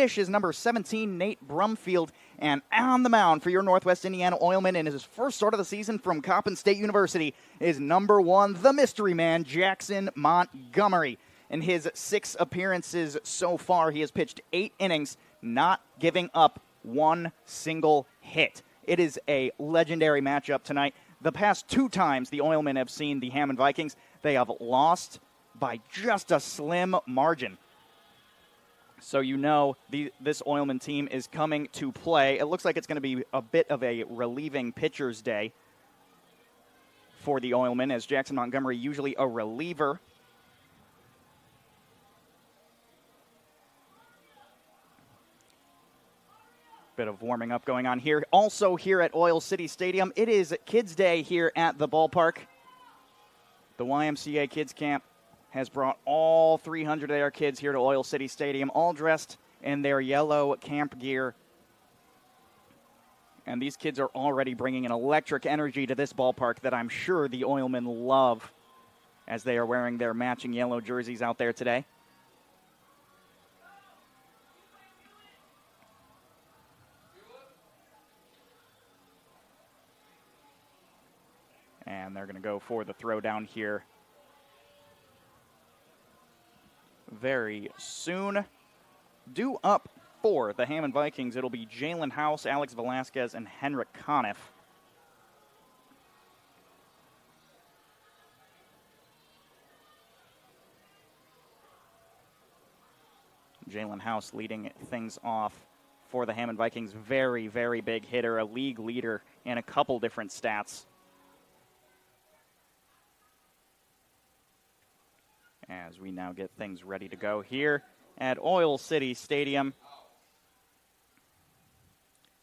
dish is number 17, Nate Brumfield. And on the mound for your Northwest Indiana Oilmen in his first start of the season from Coppin State University is number 1, the mystery man, Jackson Montgomery. In his 6 appearances so far, he has pitched 8 innings, not giving up one single hit. It is a legendary matchup tonight. The past 2 times the Oilmen have seen the Hammond Vikings, they have lost by just a slim margin. So you know this Oilman team is coming to play. It looks like it's going to be a bit of a relieving pitcher's day for the Oilmen, as Jackson Montgomery usually a reliever. Bit of warming up going on here. Also here at Oil City Stadium, it is Kids Day here at the ballpark. The YMCA Kids Camp has brought all 300 of their kids here to Oil City Stadium, all dressed in their yellow camp gear. And these kids are already bringing an electric energy to this ballpark that I'm sure the Oilmen love as they are wearing their matching yellow jerseys out there today. And they're going to go for the throw down here very soon. Due up for the Hammond Vikings, it'll be Jalen House, Alex Velasquez, and Henrik Conniff. Jalen House leading things off for the Hammond Vikings. Very, very big hitter, a league leader in a couple different stats. As we now get things ready to go here at Oil City Stadium.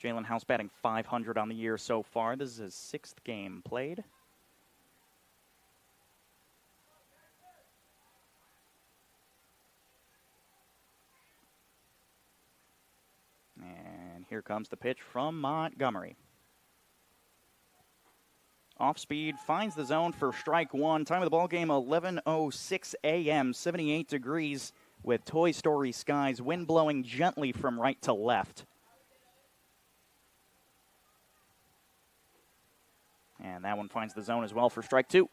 Jalen House batting .500 on the year so far. This is his 6th game played. And here comes the pitch from Montgomery. Off speed, finds the zone for strike 1. Time of the ball game, 11:06 a.m., 78 degrees with Toy Story skies, wind blowing gently from right to left. And that one finds the zone as well for strike 2.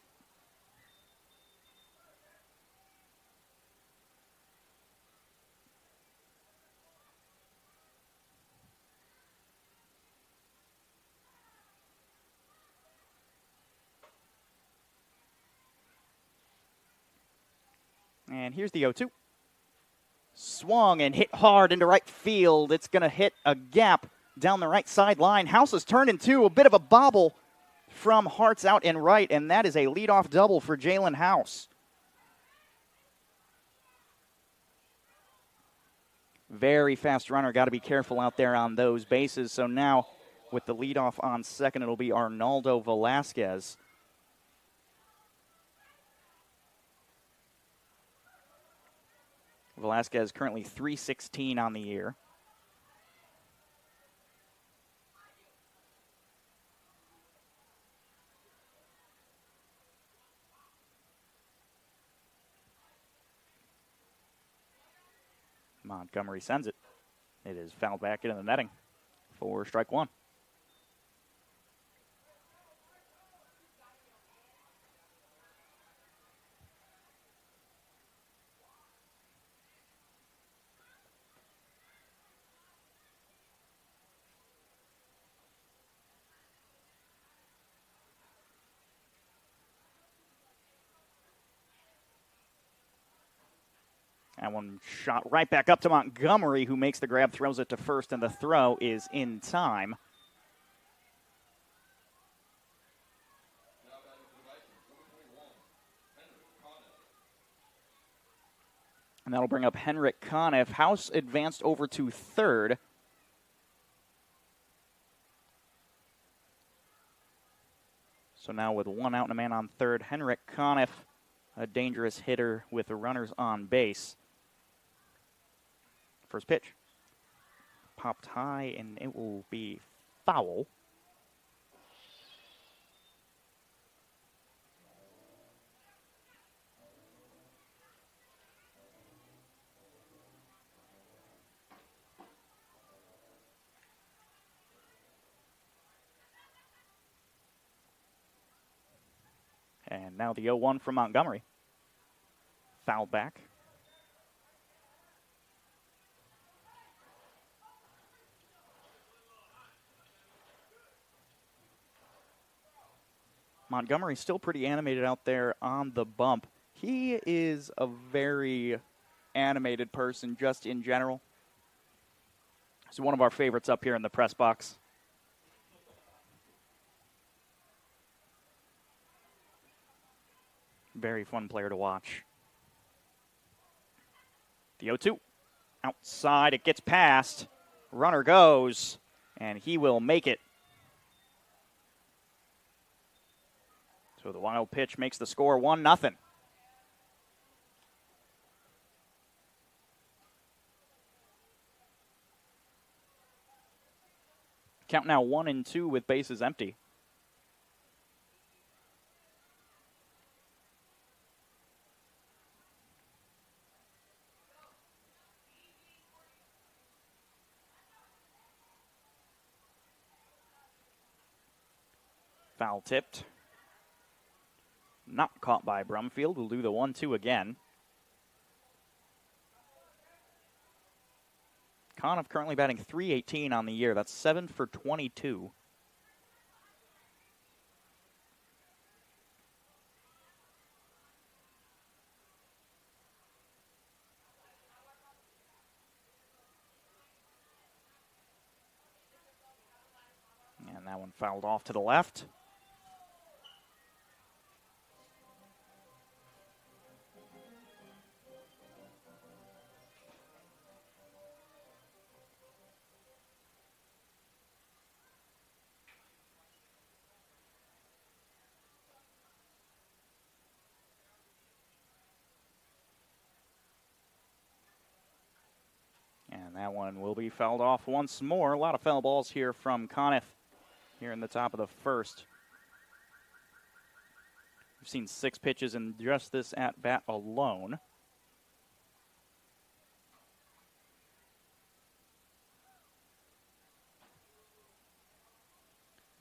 And here's the 0-2. Swung and hit hard into right field. It's going to hit a gap down the right sideline. House is turned into a bit of a bobble from Hart's out and right, and that is a leadoff double for Jalen House. Very fast runner. Got to be careful out there on those bases. So now with the leadoff on second, it'll be Arnaldo Velasquez. Velasquez currently .316 on the year. Montgomery sends it. It is fouled back into the netting for strike 1. That one shot right back up to Montgomery, who makes the grab, throws it to first, and the throw is in time. And that'll bring up Henrik Conniff. House advanced over to third. So now with 1 out and a man on third, Henrik Conniff, a dangerous hitter with the runners on base. First pitch. Popped high, and it will be foul. And now the 0-1 from Montgomery. Fouled back. Montgomery's still pretty animated out there on the bump. He is a very animated person just in general. He's one of our favorites up here in the press box. Very fun player to watch. The 0-2. Outside, it gets past. Runner goes, and he will make it. So the wild pitch makes the score 1-0. Count now 1-2 with bases empty. Foul tipped. Not caught by Brumfield. We'll do the 1-2 again. Conniff currently batting .318 on the year. That's 7 for 22. And that one fouled off to the left. And that one will be fouled off once more. A lot of foul balls here from Conniff here in the top of the first. We've seen 6 pitches in just this at-bat alone.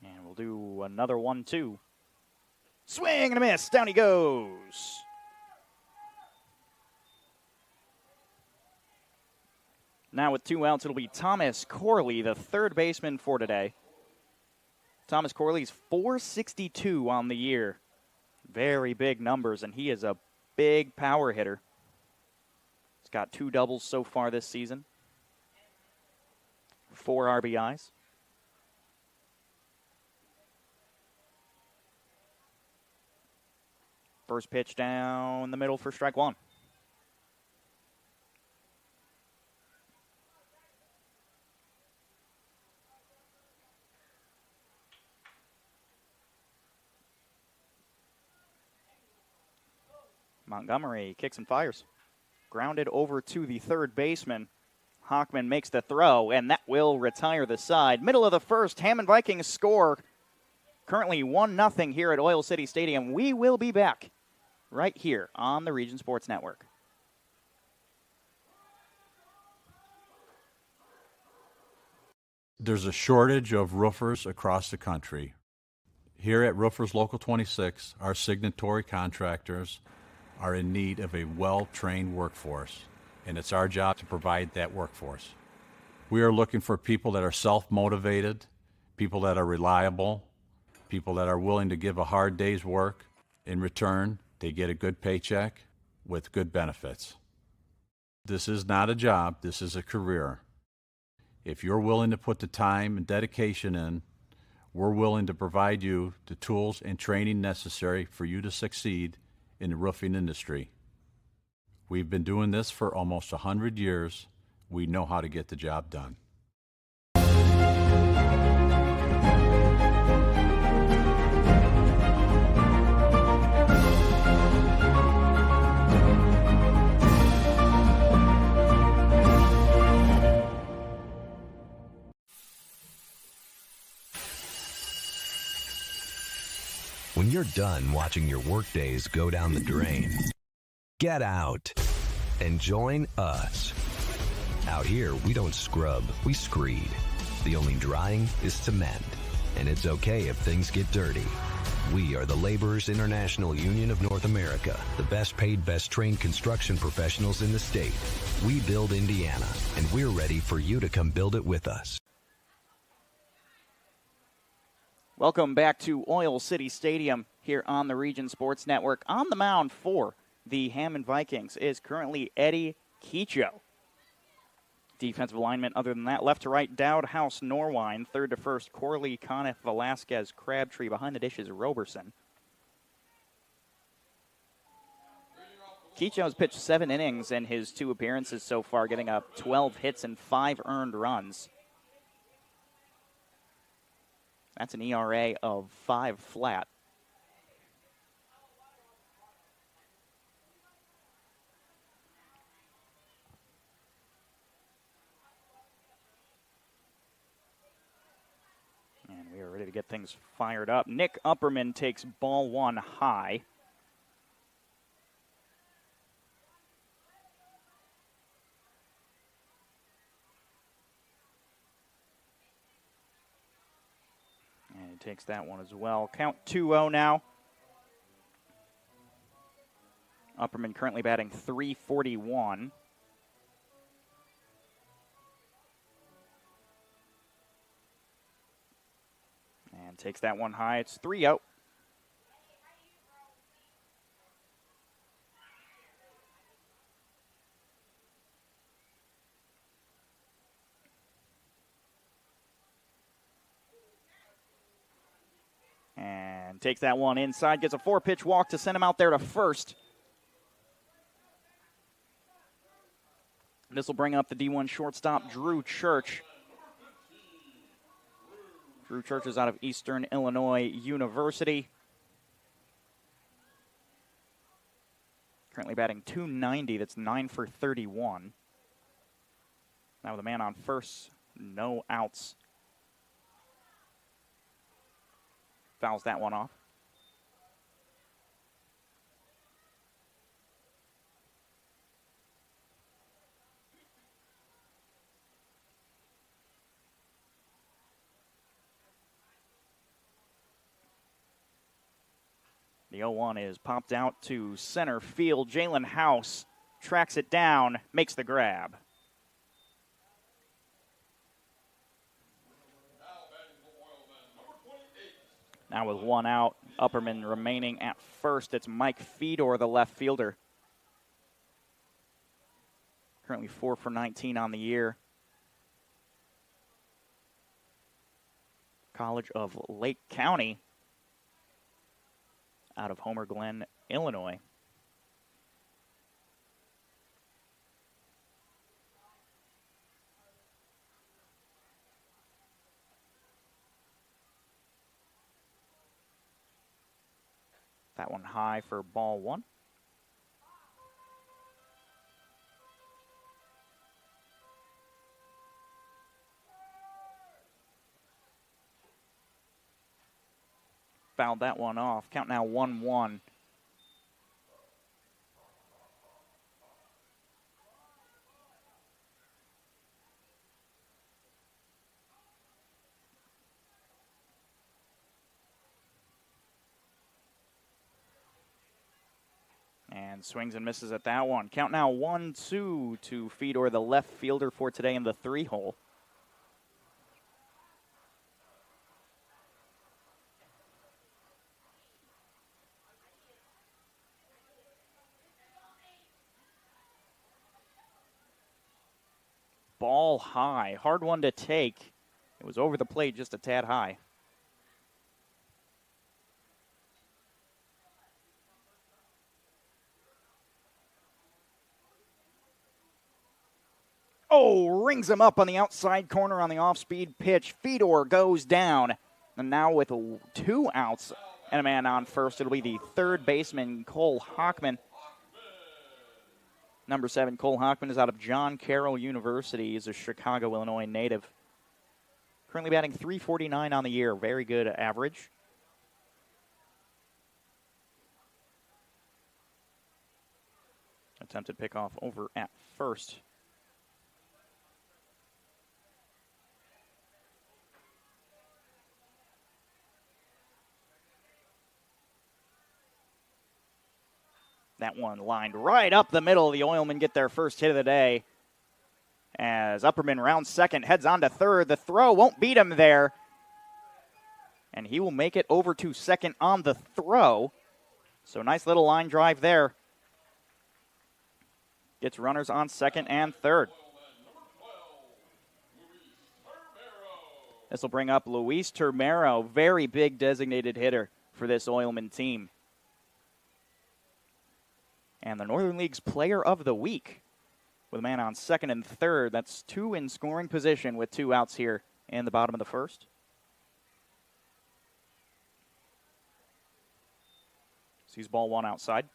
And we'll do another 1-2. Swing and a miss. Down he goes. Now with 2 outs, it'll be Thomas Corley, the third baseman for today. Thomas Corley's .462 on the year. Very big numbers, and he is a big power hitter. He's got 2 doubles so far this season. 4 RBIs. First pitch down the middle for strike 1. Montgomery kicks and fires. Grounded over to the third baseman. Hockman makes the throw, and that will retire the side. Middle of the first, Hammond Vikings score. Currently 1-0 here at Oil City Stadium. We will be back right here on the Region Sports Network. There's a shortage of roofers across the country. Here at Roofers Local 26, our signatory contractors are in need of a well-trained workforce, and it's our job to provide that workforce. We are looking for people that are self-motivated, people that are reliable, people that are willing to give a hard day's work. In return, they get a good paycheck with good benefits. This is not a job, this is a career. If you're willing to put the time and dedication in, we're willing to provide you the tools and training necessary for you to succeed in the roofing industry. We've been doing this for almost 100 years. We know how to get the job done. When you're done watching your workdays go down the drain, get out and join us. Out here, we don't scrub, we screed. The only drying is cement, and it's okay if things get dirty. We are the Laborers International Union of North America, the best paid, best trained construction professionals in the state. We build Indiana, and we're ready for you to come build it with us. Welcome back to Oil City Stadium here on the Region Sports Network. On the mound for the Hammond Vikings is currently Eddie Keecho. Defensive alignment other than that, left to right, Dowd, House, Norwine. Third to first, Corley, Conniff, Velasquez, Crabtree. Behind the dish is Roberson. Keecho's pitched 7 innings in his 2 appearances so far, getting up 12 hits and 5 earned runs. That's an ERA of 5 flat. And we are ready to get things fired up. Nick Upperman takes ball 1 high. And he takes that one as well. Count 2-0 now. Upperman currently batting .341. And takes that one high. It's 3-0. And takes that one inside. Gets a 4-pitch walk to send him out there to first. This will bring up the D1 shortstop, Drew Church. Drew Church is out of Eastern Illinois University. Currently batting .290. That's 9 for 31. Now with a man on first, no outs. Fouls that one off. The 0-1 is popped out to center field. Jalen House tracks it down, makes the grab. Now with 1 out, Upperman remaining at first. It's Mike Fedor, the left fielder. Currently 4 for 19 on the year. College of Lake County, out of Homer Glen, Illinois. That one high for ball 1. Fouled that one off. Count now 1-1. And swings and misses at that one. Count now 1-2 to Fedor, the left fielder for today in the 3-hole. Ball high. Hard one to take. It was over the plate just a tad high. Oh, rings him up on the outside corner on the off-speed pitch. Fedor goes down. And now with 2 outs and a man on first, it'll be the third baseman, Cole Hockman. Number 7, Cole Hockman, is out of John Carroll University. He's a Chicago, Illinois native. Currently batting .349 on the year. Very good average. Attempted pickoff over at first. That one lined right up the middle. The Oilmen get their first hit of the day. As Upperman rounds second, heads on to third. The throw won't beat him there. And he will make it over to second on the throw. So nice little line drive there. Gets runners on second and third. This will bring up Luis Termero, very big designated hitter for this Oilman team. And the Northern League's Player of the Week with a man on second and third. That's 2 in scoring position with 2 outs here in the bottom of the first. Sees ball 1 outside.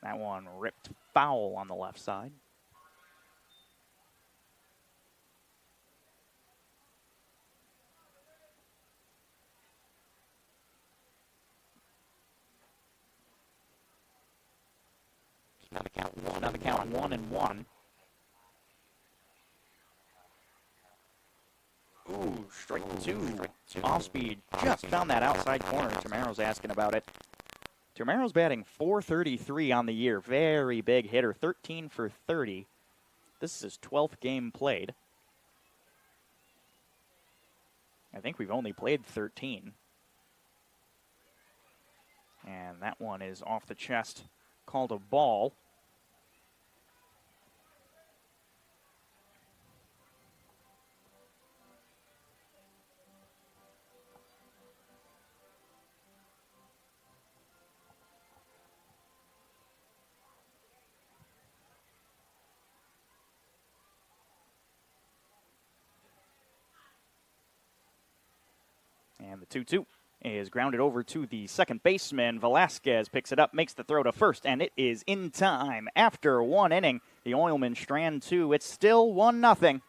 That one ripped foul on the left side. Now the count 1-1. Ooh, strike 2. Off speed. Just found that outside corner. Tomero's asking about it. Tomero's batting .433 on the year. Very big hitter. 13 for 30. This is his 12th game played. I think we've only played 13. And that one is off the chest. Called a ball. And the 2-2 is grounded over to the second baseman. Velasquez picks it up, makes the throw to first, and it is in time. After 1 inning, the Oilmen strand 2. It's still 1-0,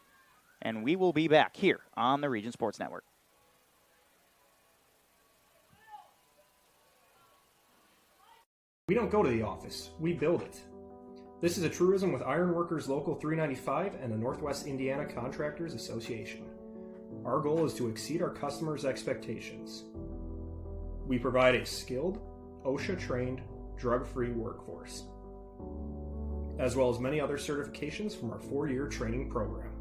and we will be back here on the Region Sports Network. We don't go to the office, we build it. This is a truism with Ironworkers Local 395 and the Northwest Indiana Contractors Association. Our goal is to exceed our customers' expectations. We provide a skilled, OSHA-trained, drug-free workforce, as well as many other certifications from our 4-year training program.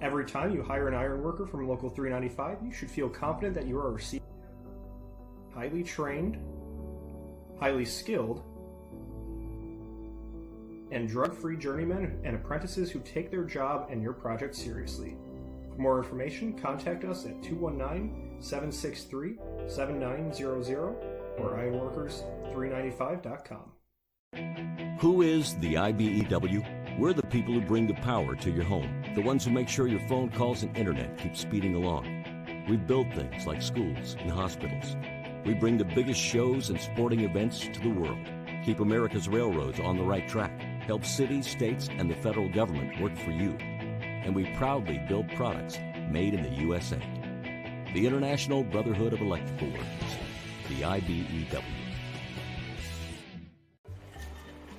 Every time you hire an ironworker from Local 395, you should feel confident that you are receiving highly trained, highly skilled, and drug-free journeymen and apprentices who take their job and your project seriously. For more information, contact us at 219-763-7900 or ironworkers395.com. Who is the IBEW? We're the people who bring the power to your home, the ones who make sure your phone calls and internet keep speeding along. We build things like schools and hospitals. We bring the biggest shows and sporting events to the world, keep America's railroads on the right track, help cities, states, and the federal government work for you. And we proudly build products made in the USA. The International Brotherhood of Electrical Workers, the IBEW.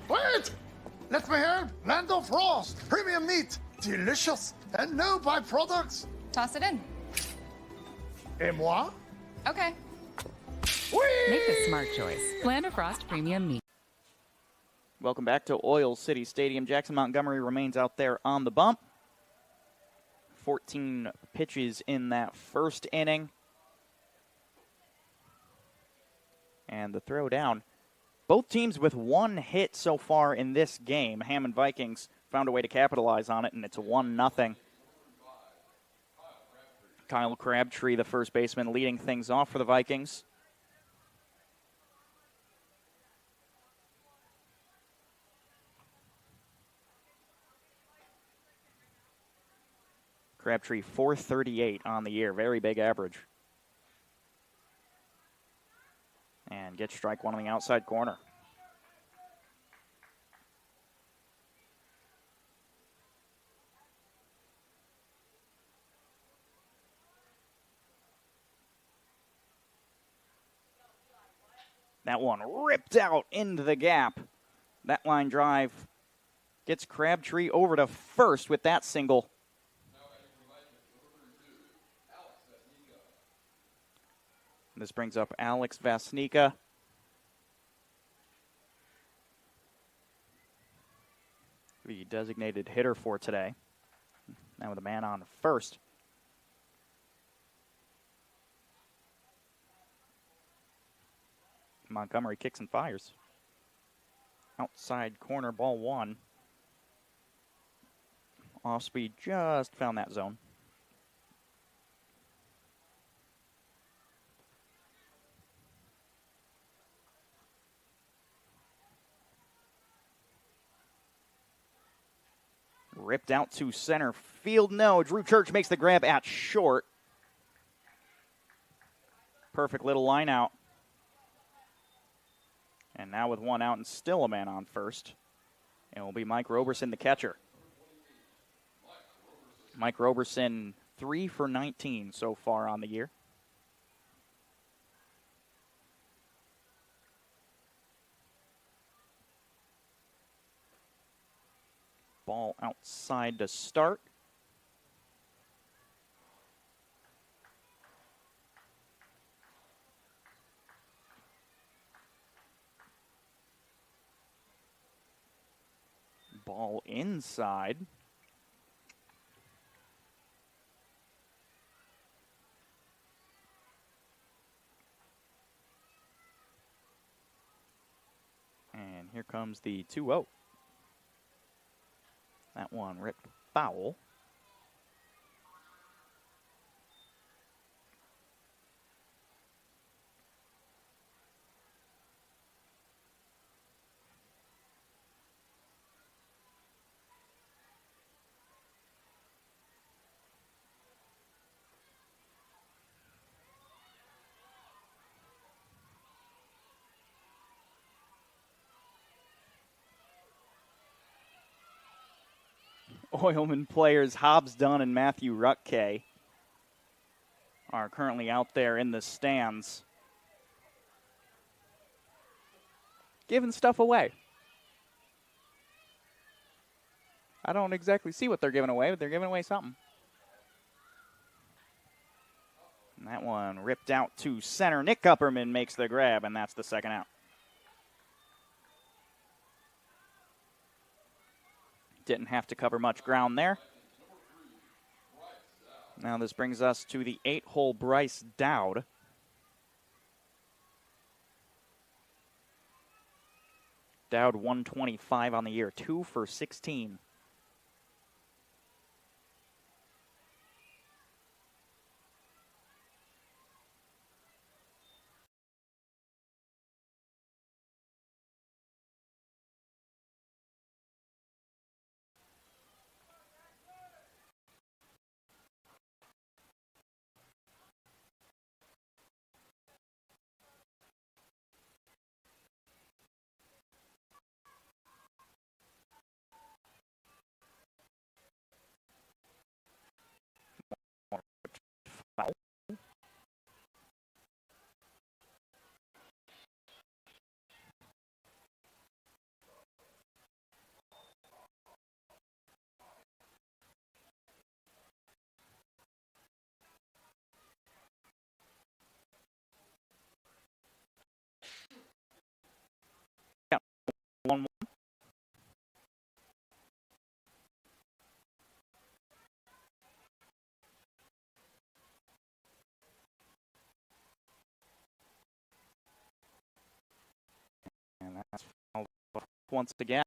Wait! Let me help! Land of Frost! Premium meat! Delicious! And no byproducts! Toss it in. Et moi? Okay. Whee! Make the smart choice. Land of Frost Premium Meat. Welcome back to Oil City Stadium. Jackson Montgomery remains out there on the bump. 14 pitches in that first inning. And the throw down. Both teams with 1 hit so far in this game. Hammond Vikings found a way to capitalize on it, and it's 1-0. Kyle Crabtree, the first baseman, leading things off for the Vikings. Crabtree, .438 on the year. Very big average. And gets strike 1 on the outside corner. That one ripped out into the gap. That line drive gets Crabtree over to first with that single. This brings up Alex Vasnica. The designated hitter for today. Now with a man on first. Montgomery kicks and fires. Outside corner, ball one. Off speed, just found that zone. Ripped out to center field. No, Drew Church makes the grab at short. Perfect little line out. And now with one out and still a man on first, it will be Mike Roberson, the catcher. Mike Roberson, 3 for 19 so far on the year. Ball outside to start. Ball inside. And here comes the 2-0. That one ripped foul. Oilman players Hobbs Dunn and Matthew Rutke are currently out there in the stands giving stuff away. I don't exactly see what they're giving away, but they're giving away something. And that one ripped out to center. Nick Kupperman makes the grab, and that's the second out. Didn't have to cover much ground there. Now this brings us to the 8-hole Bryce Dowd. Dowd 125 on the year, 2 for 16. One. And that's once again.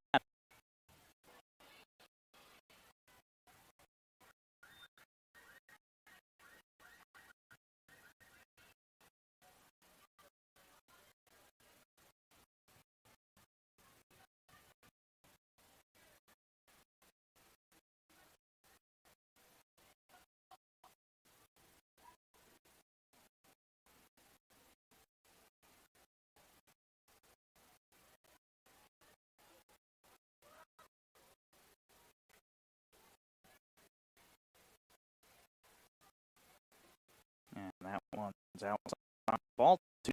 And that one's out on ball two.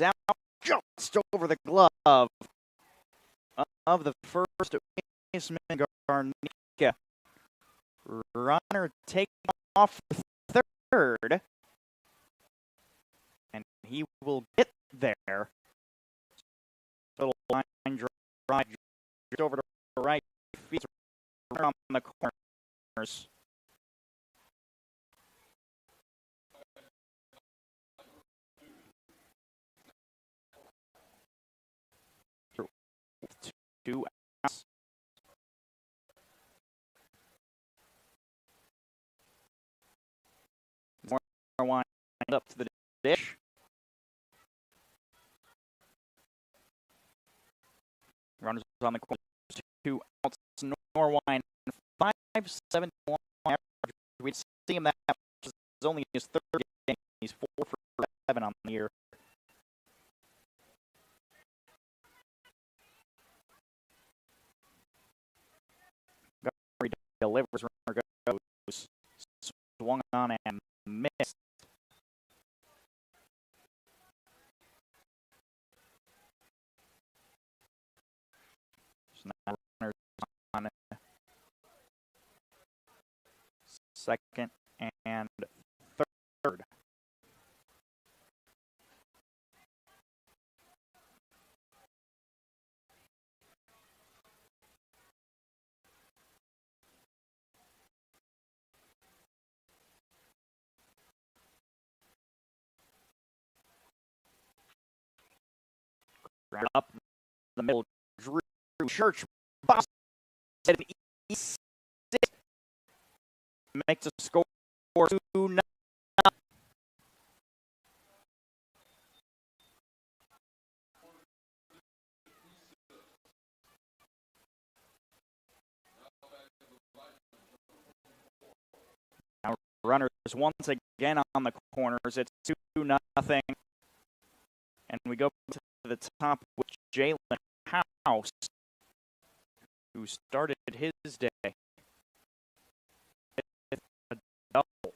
out just over the glove of the first baseman, Garnica. Runner taking off for third, and he will get there. Little line drive just over to the right field around the corners. Two outs. More wind up to the dish. Runners on the corner. 2 outs. Norwine 5.71 average. We'd see him that is only his third game. He's 4 for 7 on the year. Delivers, runner goes, swung on and missed. So now runners on second and third. Up the middle, Drew Church, box, makes a score 2-0. Now runners once again on the corners. It's 2-0, and we go to the top with Jalen House, who started his day with a double.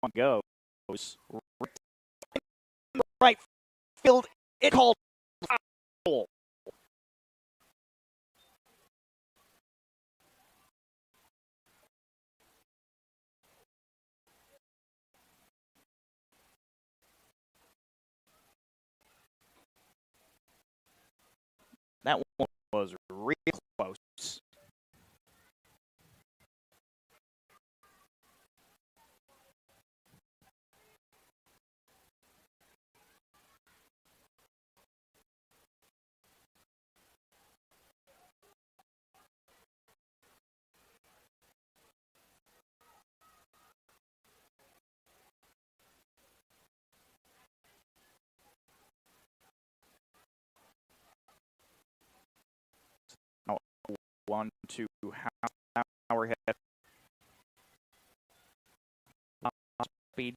One goes right field. It called foul. That one was real close. One, two, half hour hit. Speed.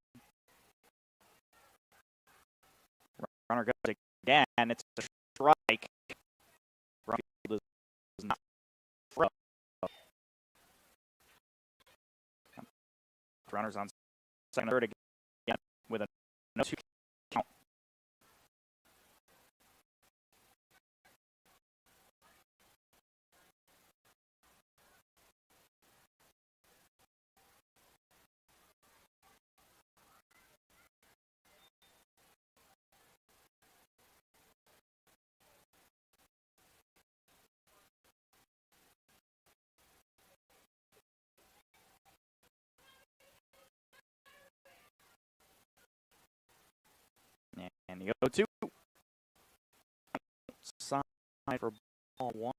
Runner goes again. It's a strike. Is not throw. Runners on second and third again with a no two count. And you go to side for ball one.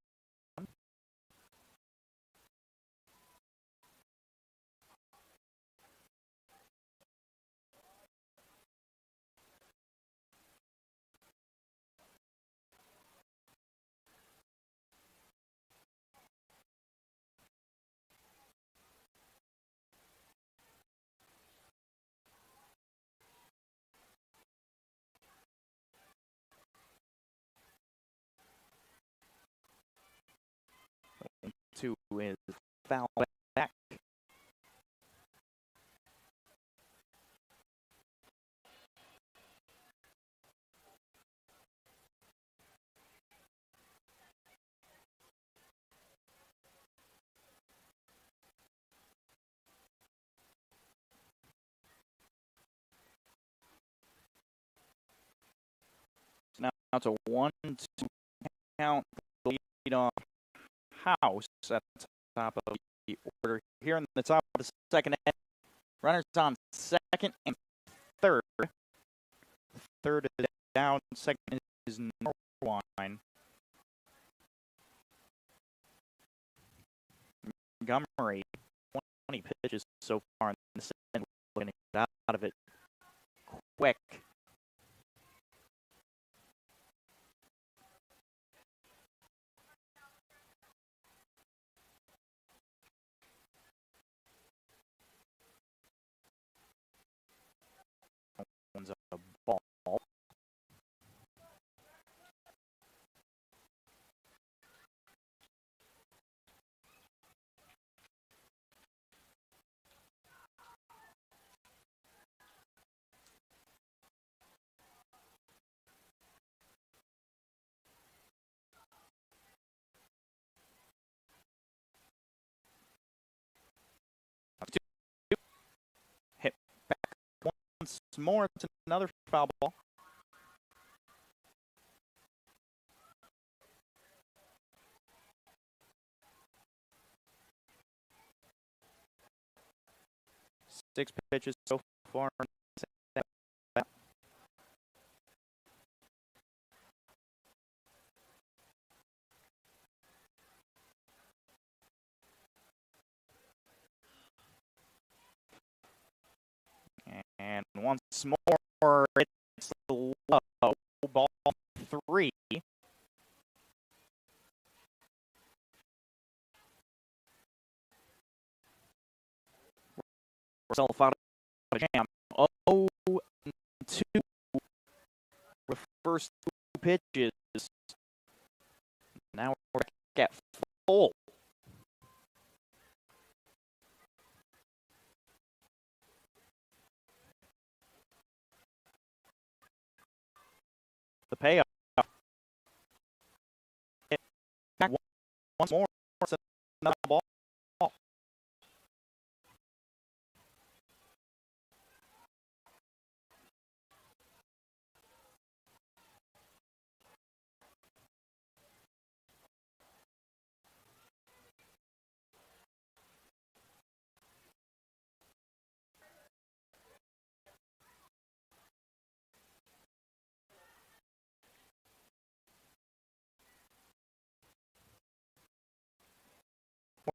to his foul back. Now it's a 1-2 count. The lead off House at the top of the order here in the top of the second inning. Runners on second and third. Third is down. Second is Norwine. Montgomery, 20 pitches so far in this inning. Looking to get out of it quick. One's a ball. Hit back once more. It's another foul ball. Six pitches so far. And once more, it's low. Ball 3. Yourself out of the jam. 0-2 with first 2 pitches. Now we're back at full. The payoff. Hit back once more. It's another ball.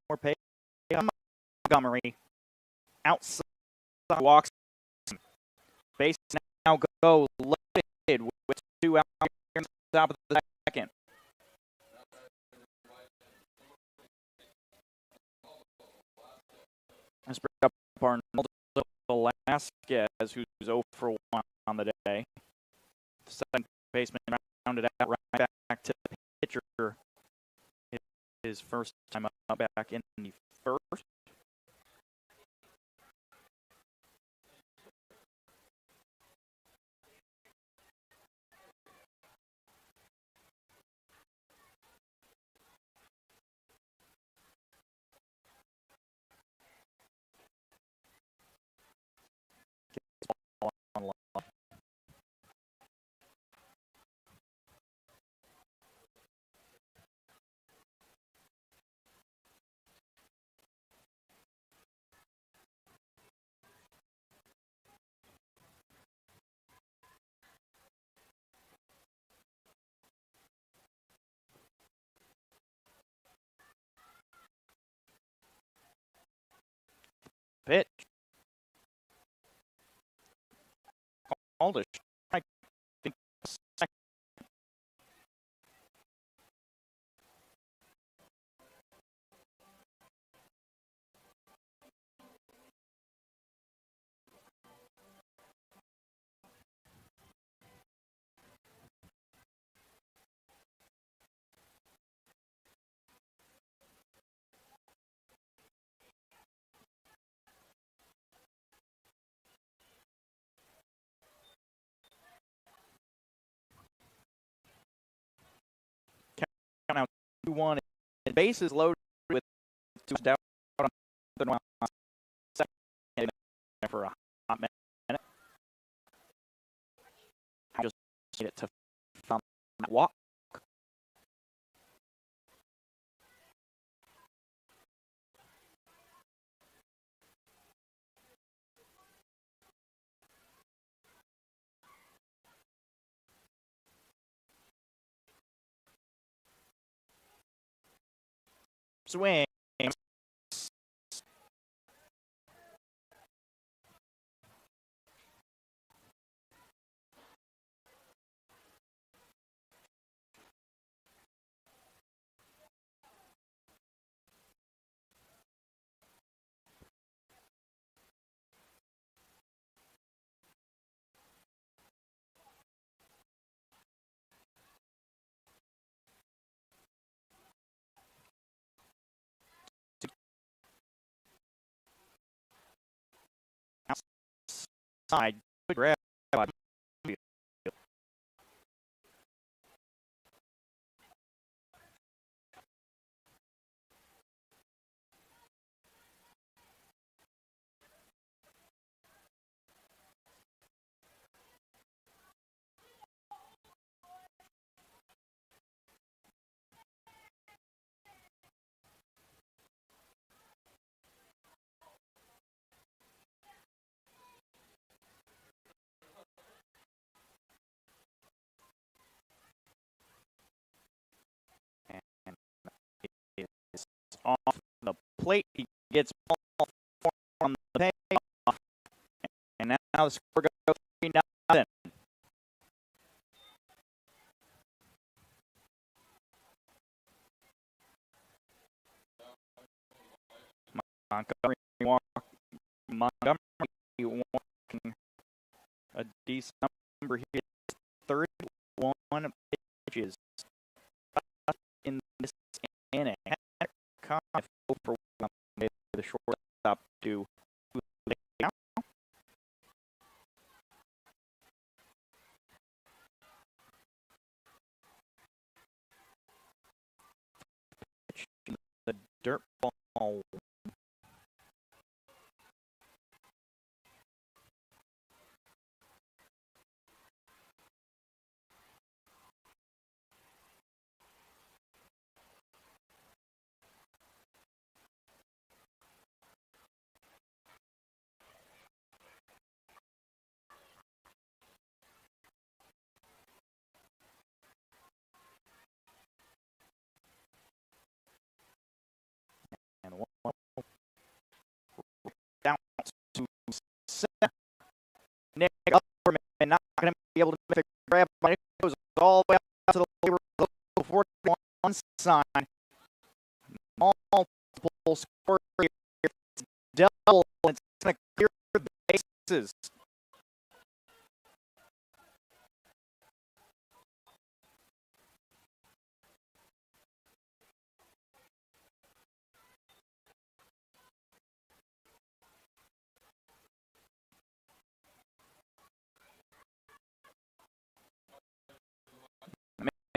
More pay. Montgomery outside walks. Base now go loaded with 2 out here on the top of the second. Let's bring up Arnoldo Velasquez, who's 0 for 1 on the day. Second baseman rounded out right back to the pitcher. His first time up back in the first. Pitch. Called a strike. 2-1. Bases loaded with 2 down on the second for a hot minute. Just get it to walk. Swing. Outside. Good grab. Off the plate, he gets ball from the payoff, and now the score goes 3-0. Montgomery walking a decent number here. 31 pitches in this inning. For the shortstop to the dirt ball. And one down to set. Nick Upperman not going to be able to make the grab, but it goes all the way out to the labor 41 sign. Multiple score here. It's double. It's going to clear the bases.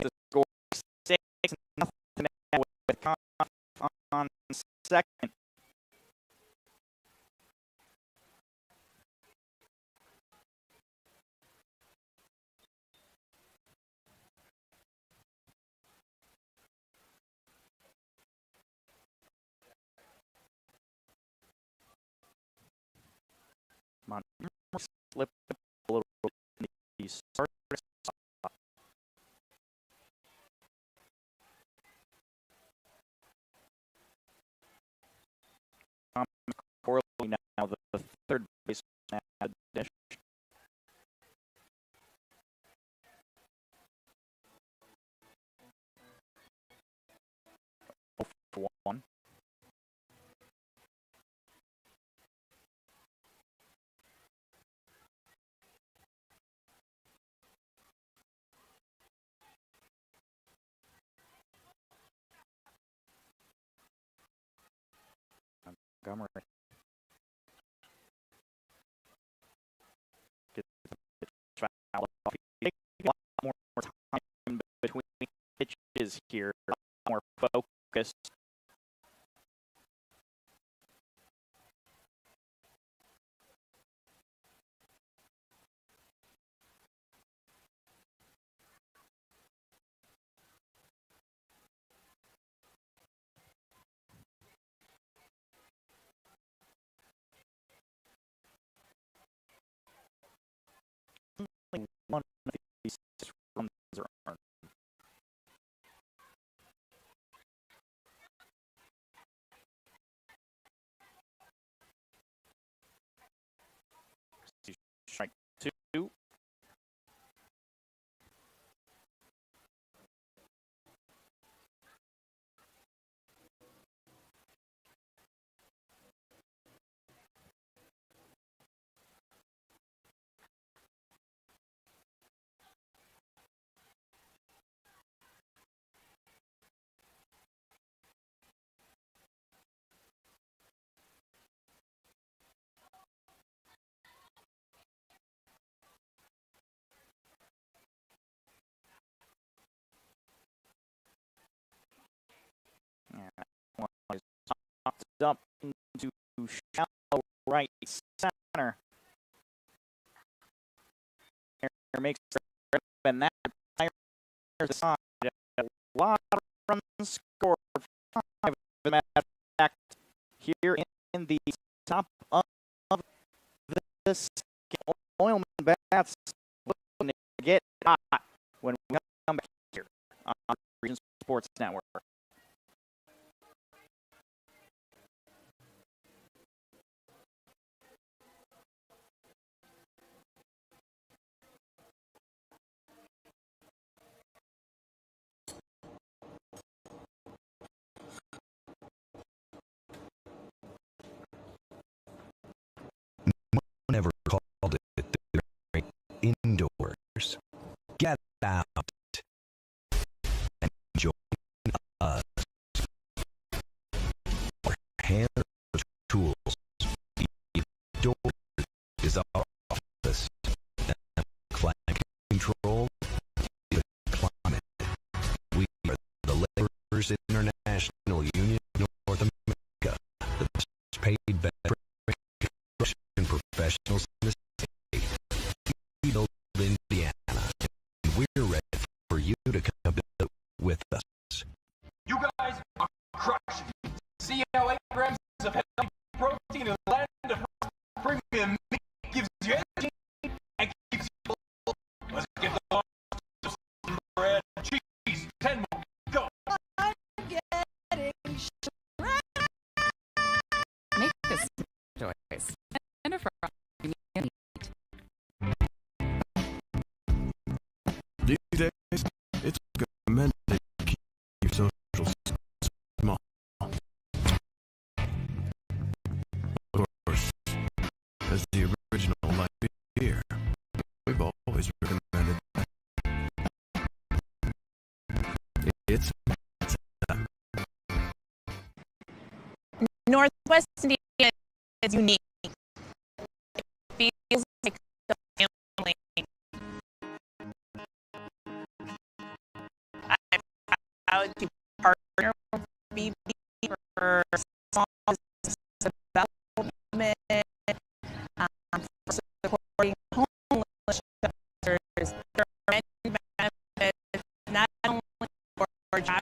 The score 6-0 with Conf on second. Montgomery slipped a little bit in the start. Corley now the third baseman at dish. For one. Montgomery. A lot more time between pitches here. more focused. One of these runs are earned. Strike two. And one is popped up into shallow right center. Air makes and that fires the side. A lot of runs scored. 5 of them back here in the top of this Oilman bats looking to get hot when we come back here on Region Sports Network. Never called it indoors. Get out and join us. Our hand tools. Indoors is our office. And climate control is climate. We are the Laborers International Union of North America, the best paid professionals in the state. We build Indiana, and we're ready for you to come build with us. You guys are crushing. CLA grams of healthy protein in the land of premium meat gives you energy and keeps you full. Let's get the box of bread, cheese, 10 more. Go. I'm getting Make this choice. And a frost premium meat. These days, it's recommended to keep your social small. Of course, as the original light beer, we've always recommended that. It's time. Northwest Indiana is unique. It feels like the family. I'm proud to partner with BB for small business development, for supporting homeless shelters. There are many benefits, not only for job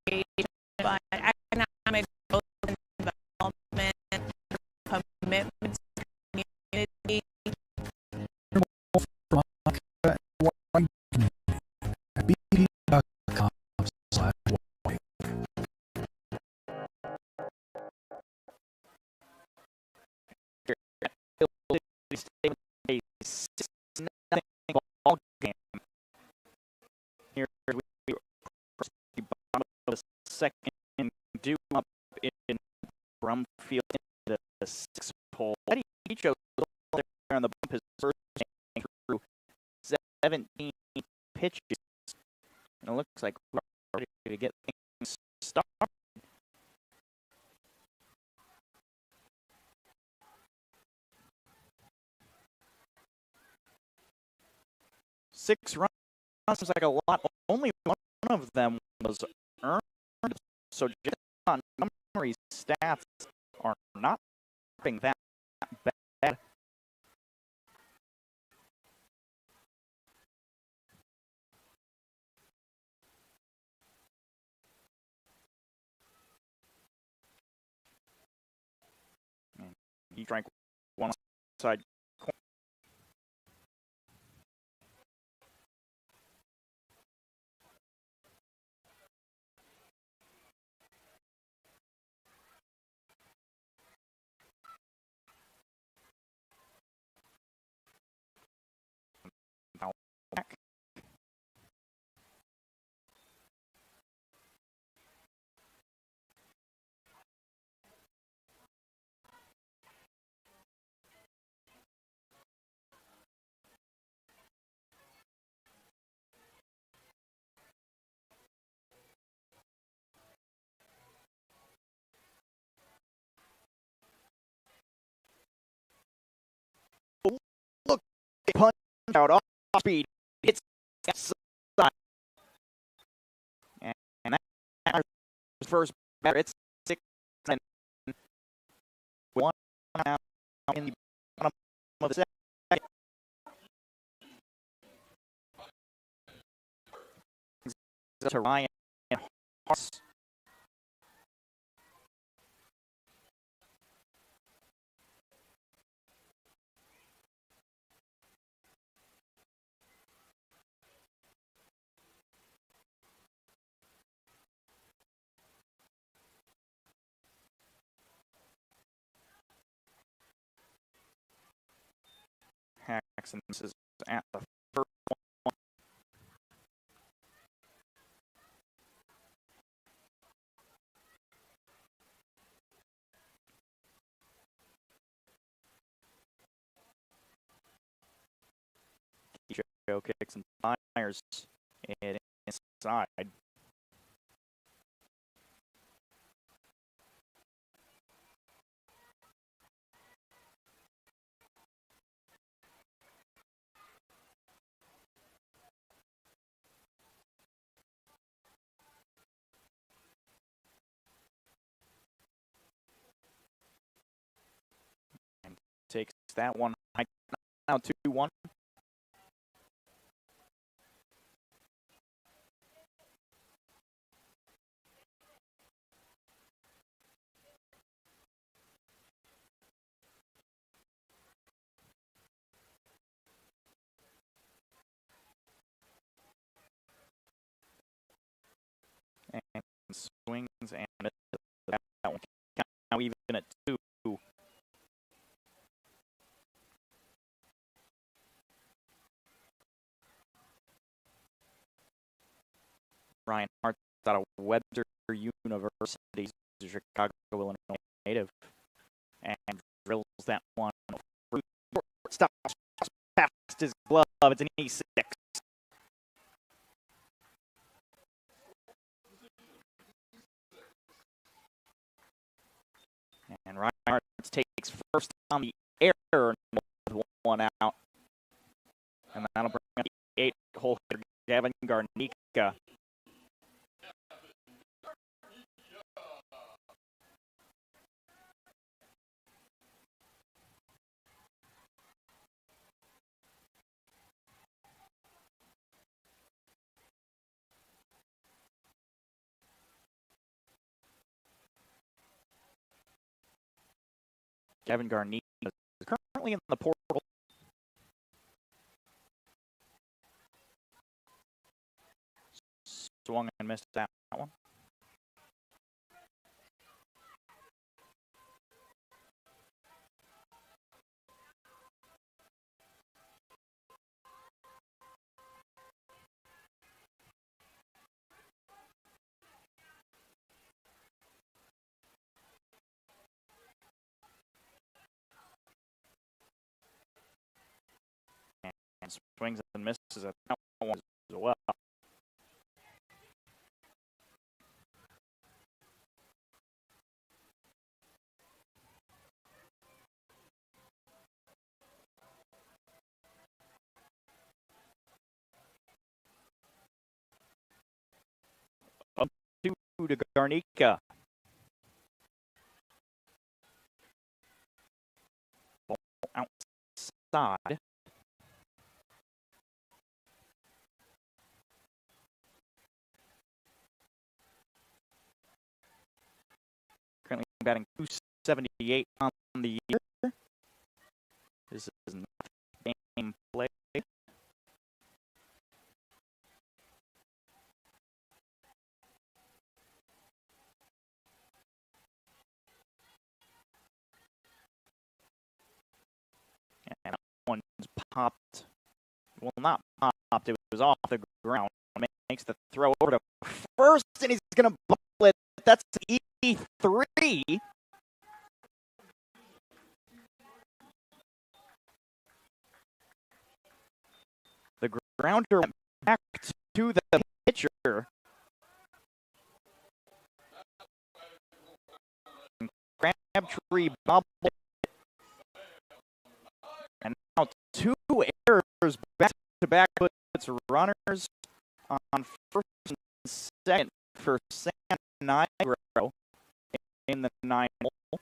creation, but economic growth and development, commitments to the community. A 6-0 ball game. Here we cross the bottom of the second, due up in Brumfield into the 6th hole. He chose there on the bump his first inning through 17 pitches. And it looks like we're ready to get things started. Six runs seems like a lot. Only one of them was earned. So Montgomery's stats are not being that bad. He drank one side. Back. Look, punch out off speed. It's outside. And that's first batter. It's 6 and 1 out in the bottom of the second. To Ryan Haas. Jackson is at the first one. Joe kicks and fires it inside. And takes that one now 2-1. And swings and that one now even at 2. Ryan Hart's out of Webster University, he's a Chicago, Illinois native, and drills that one. Stops past his glove. It's an E6. And Ryan takes first on the air with one out. And that'll bring up the 8-hole hitter, Gavin Garnica. Gavin Garnica is currently in the portal. Swung and missed that one. And swings and misses at that one as well. to Garnica. Ball outside. Currently batting .278 on the year. This is not game play. And one's popped. Well, not popped. It was off the ground. Makes the throw over to first, and he's going to bubble it. That's E3. The grounder went back to the pitcher. Crabtree bobbled it. And now two errors back to back puts runners on first and second for San Nigro in the 9 hole.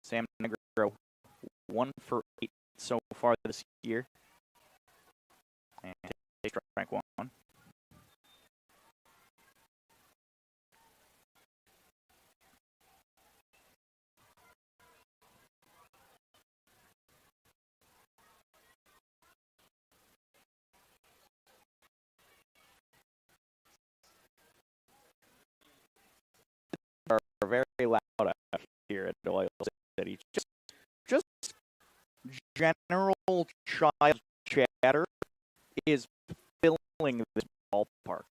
Sam Negro 1 for 8 so far this year. And strike one. Are very loud out here at Oil City. Just general child chatter is filling this ballpark.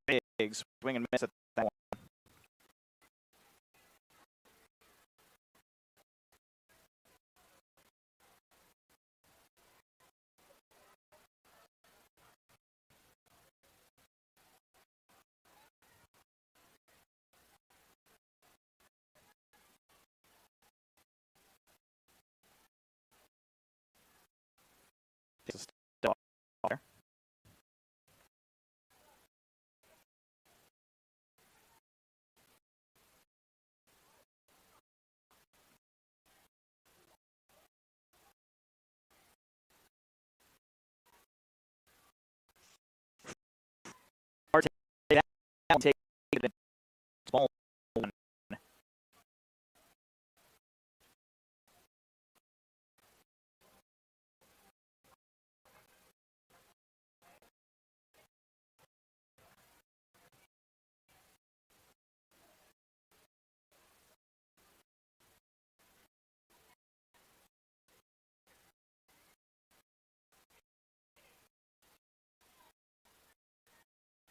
Big swing and miss at that one. Take it ball one.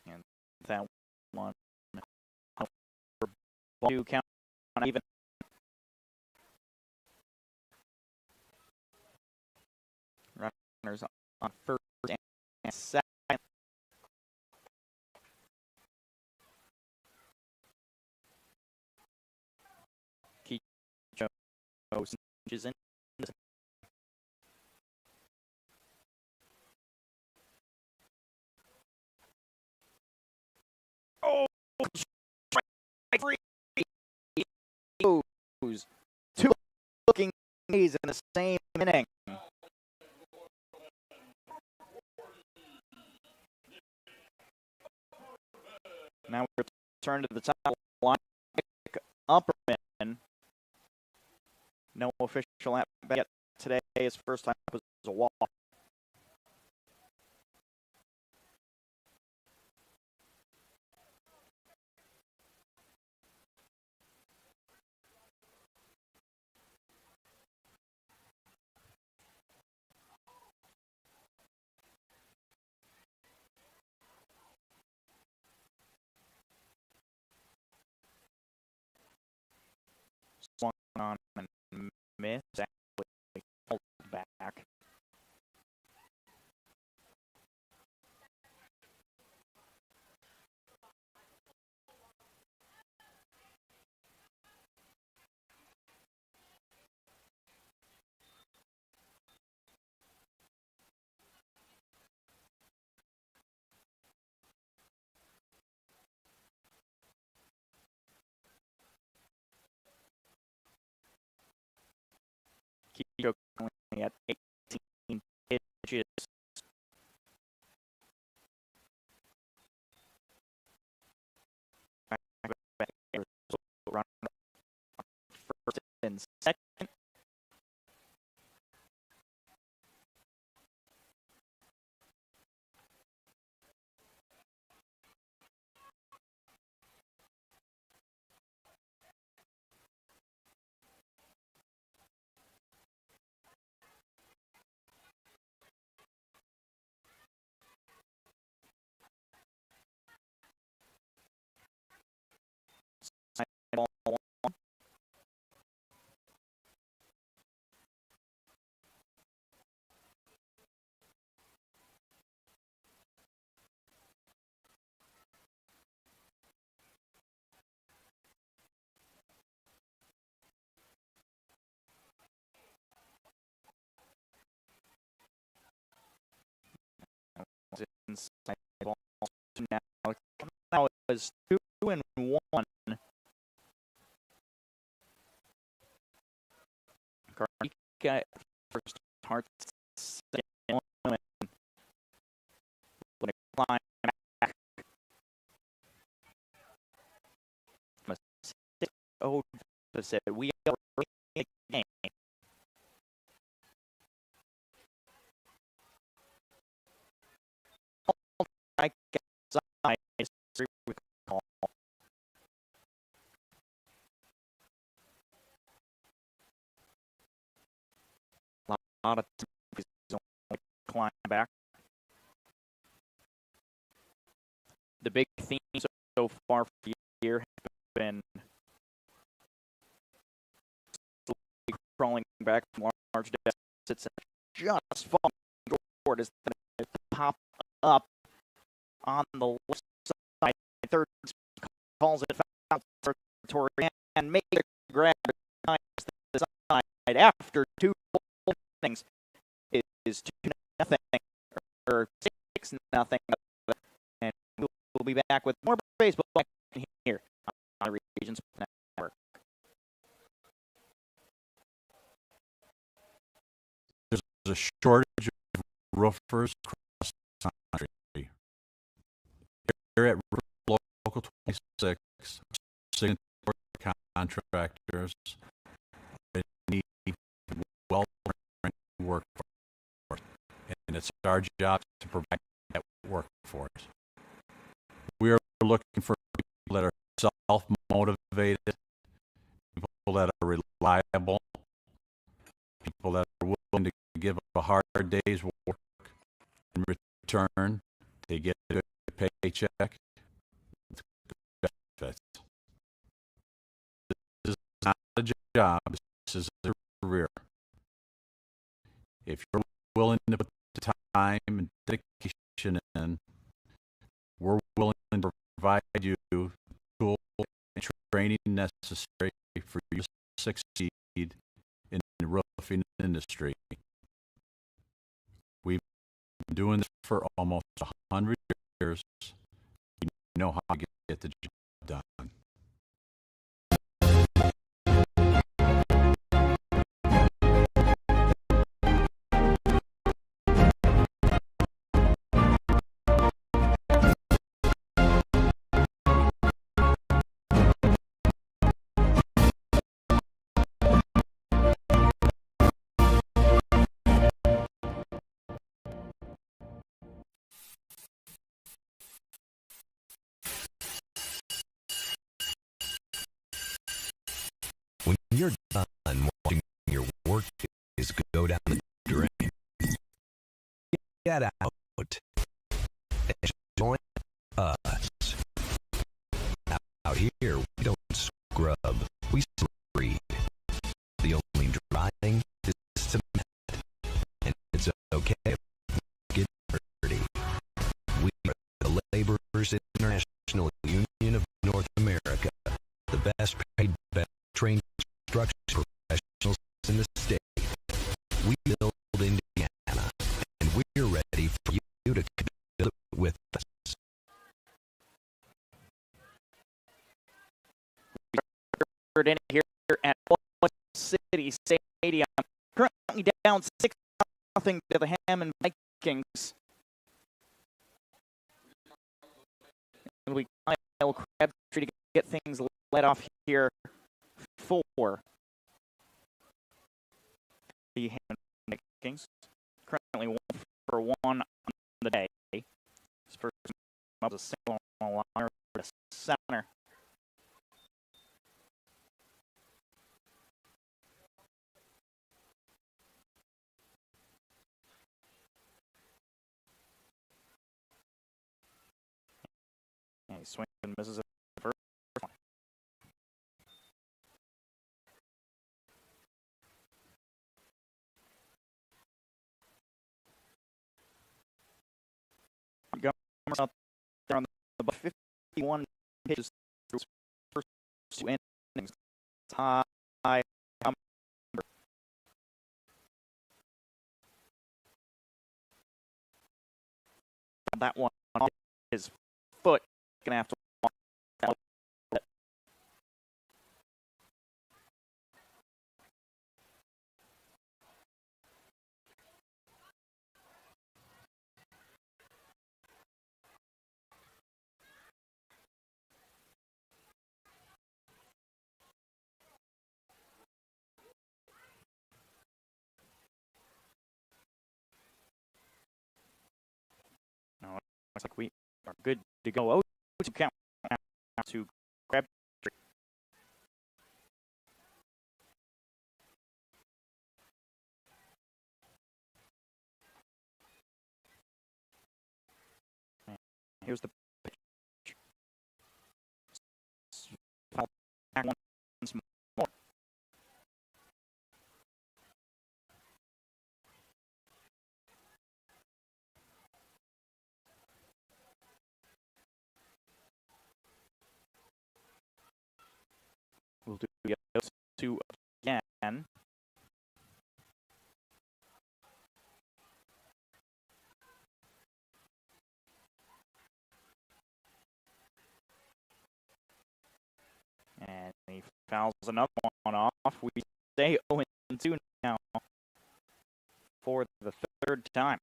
And that one. Ball count on even. Runners on first and second. Inches in. Oh, free. Two looking days in the same inning. Now we return to the top line. Upperman. No official at bat yet today. His first time up was a walk. Swung on and missed. Actually pulled back. in second. Ball one. Inside ball two now is 2-1. Garnica first, Hart second, Oilmen going to climb back. 6-0 deficit. We are in the game. Right side is recall. A lot of teams only climb back. The big themes so far for the year have been crawling back from large deficits and just falling forward as they pop up on the left side. Third calls it foul territory and makes a grab the side after two innings is 2-0 or 6-0. And we'll be back with more baseball here on the Regions Network. There's a shortage of roofers across the country. Here at Local 26, signatory contractors need well-trained workforce, and it's our job to provide that workforce. We are looking for people that are self-motivated, people that are reliable, people that are willing to give up a hard day's work in return to get a good paycheck with good benefits. This is not a job, this is a career. If you're willing to put the time and dedication in, we're willing to provide you the tools and training necessary for you to succeed in the roofing industry. We've been doing this for almost 100 years. We know how to get the job done. When you're done watching your work days go down the drain, get out and join us. Out here, we don't scrub, we read. The only dry thing is cement, and it's okay if you get dirty. We are the Laborers International Union of North America, the best paid, best trained construction professionals in the state. We build Indiana, and we're ready for you to build it with us. We're in here at Oklahoma City Stadium, currently down 6-0 to the Hammond Vikings. And we Kyle Crabtree to get things let off here for the Hammond Vikings. Currently 1-for-1 on the day. His first was a single on the line to center. And he swings and misses it the first one. Montgomery's out there on the 51 pitches through his first 2 innings. It's high. That one on his foot. Gonna have to walk that one. No, it looks like we are good to go. 0-2 count now to grab. Here's the pitch. Foul back once more. We'll do those 2 again. And he fouls another one off. We stay 0-2 now for the 3rd time.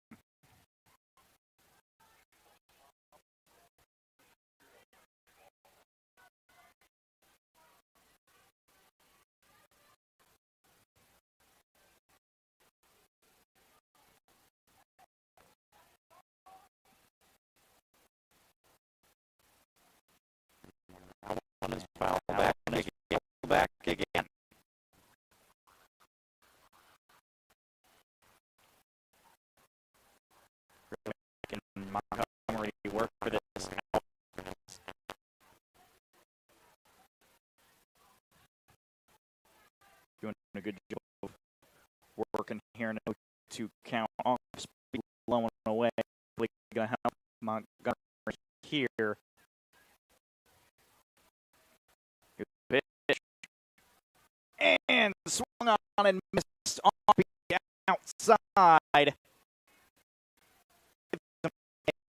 One is foul back, and they go back again. Can Montgomery work for this now? Doing a good job of working here in a 2 count off speed, blowing away. Gonna help Montgomery here. And swung on and missed off the outside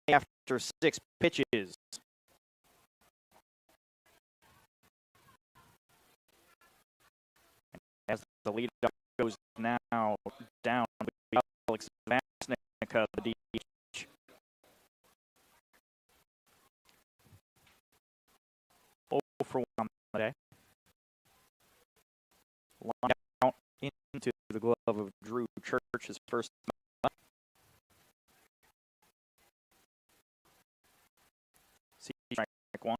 after 6 pitches. As the lead goes now down, Alex Vasnica, the DH. For 1 on the day. Line out into the glove of Drew Church's first. See strike 1.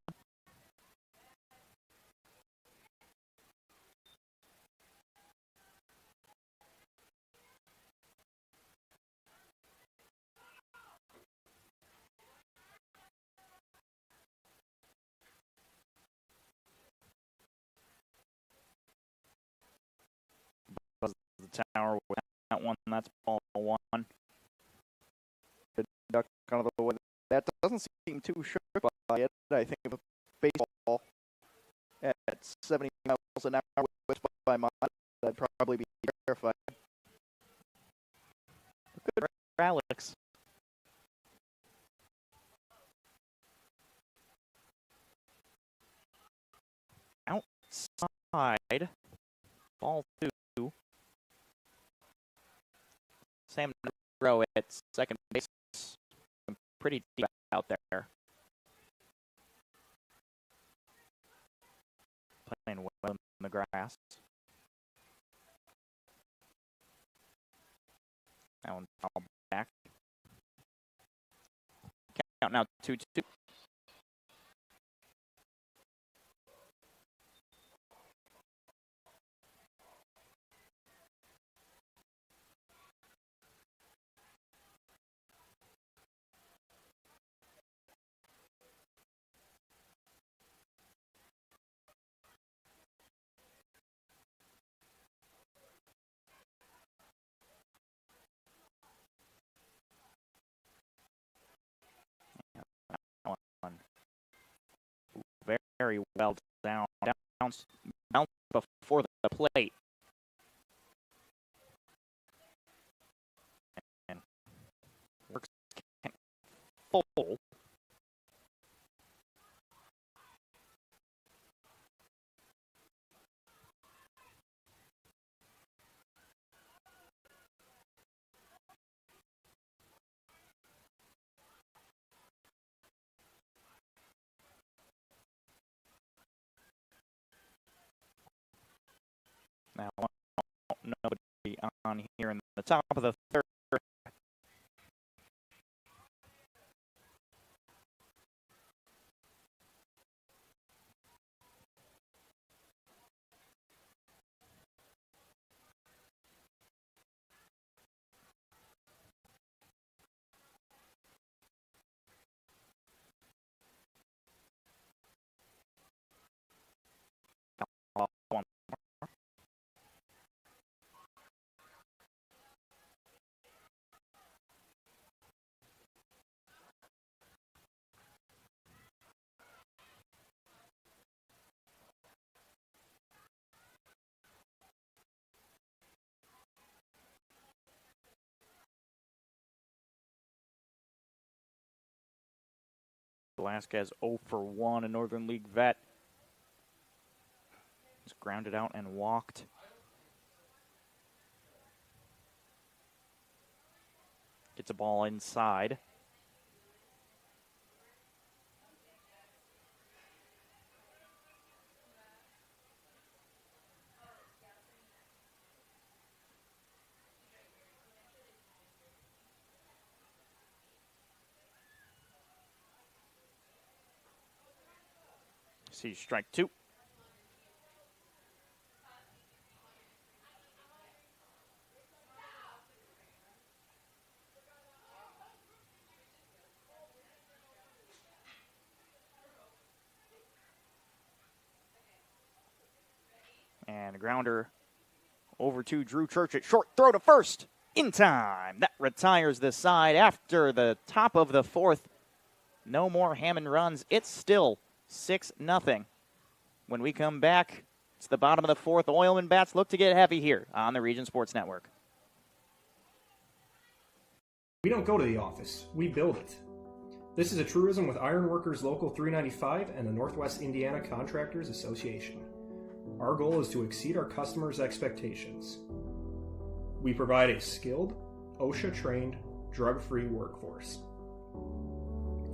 The tower with that one. That's ball 1. The duck out of the way. That doesn't seem too shook by it. I think of a baseball at 70 miles an hour whipped by mine, I'd probably be terrified. Good for Alex. Outside. Ball 2. Sam Negro at second base. Pretty deep out there. Playing well in the grass. That one foul back. Count now 2-2. Very well down, bounce before the plate. And works full. Now, nobody on here in the top of the third. Velasquez 0 for 1, a Northern League vet. He's grounded out and walked. Gets a ball inside. See strike 2. And a grounder over to Drew Church at short. Throw to first in time. That retires the side after the top of the fourth. No more Hammond runs. It's still 6-0. When we come back, it's the bottom of the fourth. Oilmen bats look to get heavy here on the Region Sports Network. We don't go to the office. We build it. This is a truism with Ironworkers Local 395 and the Northwest Indiana Contractors Association. Our goal is to exceed our customers' expectations. We provide a skilled, OSHA-trained, drug-free workforce,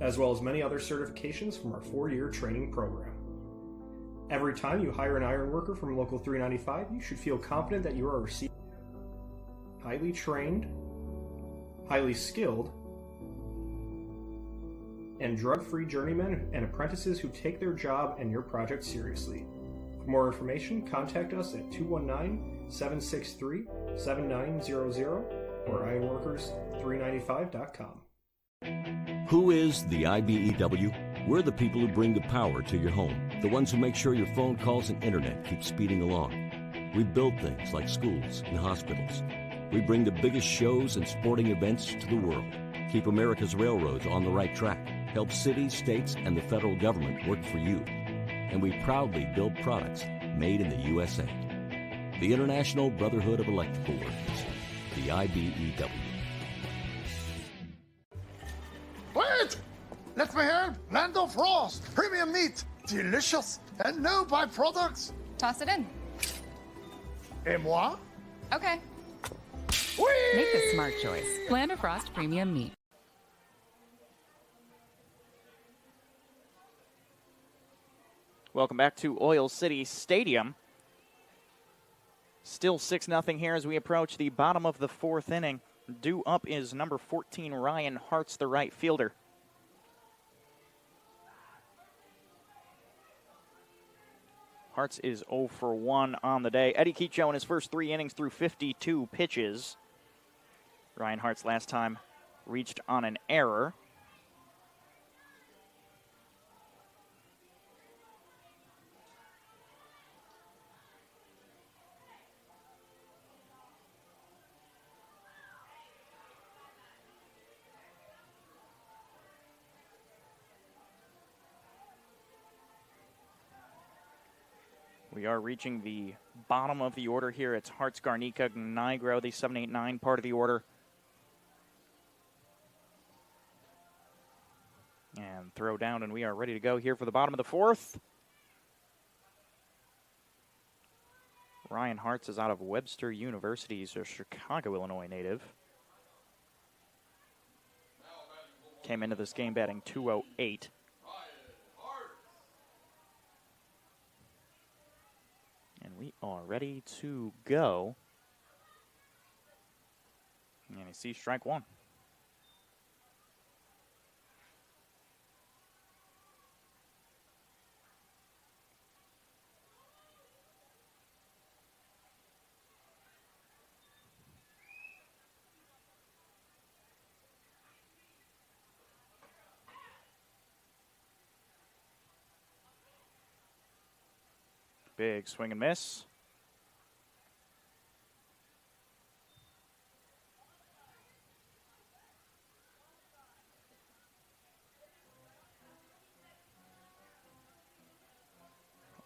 as well as many other certifications from our 4-year training program. Every time you hire an ironworker from Local 395, you should feel confident that you are receiving highly trained, highly skilled, and drug-free journeymen and apprentices who take their job and your project seriously. For more information, contact us at 219-763-7900 or ironworkers395.com. Who is the IBEW? We're the people who bring the power to your home, the ones who make sure your phone calls and internet keep speeding along. We build things like schools and hospitals. We bring the biggest shows and sporting events to the world, keep America's railroads on the right track, help cities, states, and the federal government work for you. And we proudly build products made in the USA. The International Brotherhood of Electrical Workers, the IBEW. Wait! Let me help! Lando Frost! Premium meat! Delicious! And no byproducts! Toss it in. Et moi? Okay. Whee! Make the smart choice. Land of Frost Premium Meat. Welcome back to Oil City Stadium. Still 6-0 here as we approach the bottom of the fourth inning. Due up is number 14, Ryan Hartz, the right fielder. Hartz is 0 for 1 on the day. Eddie Keecho in his first 3 innings threw 52 pitches. Ryan Hartz last time reached on an error. We are reaching the bottom of the order here. It's Hartz, Garnica, Nigro, the 7-8-9 part of the order. And throw down, and we are ready to go here for the bottom of the 4th. Ryan Hartz is out of Webster University. He's a Chicago, Illinois native. Came into this game batting .208. And we are ready to go. And you see strike 1. Big swing and miss.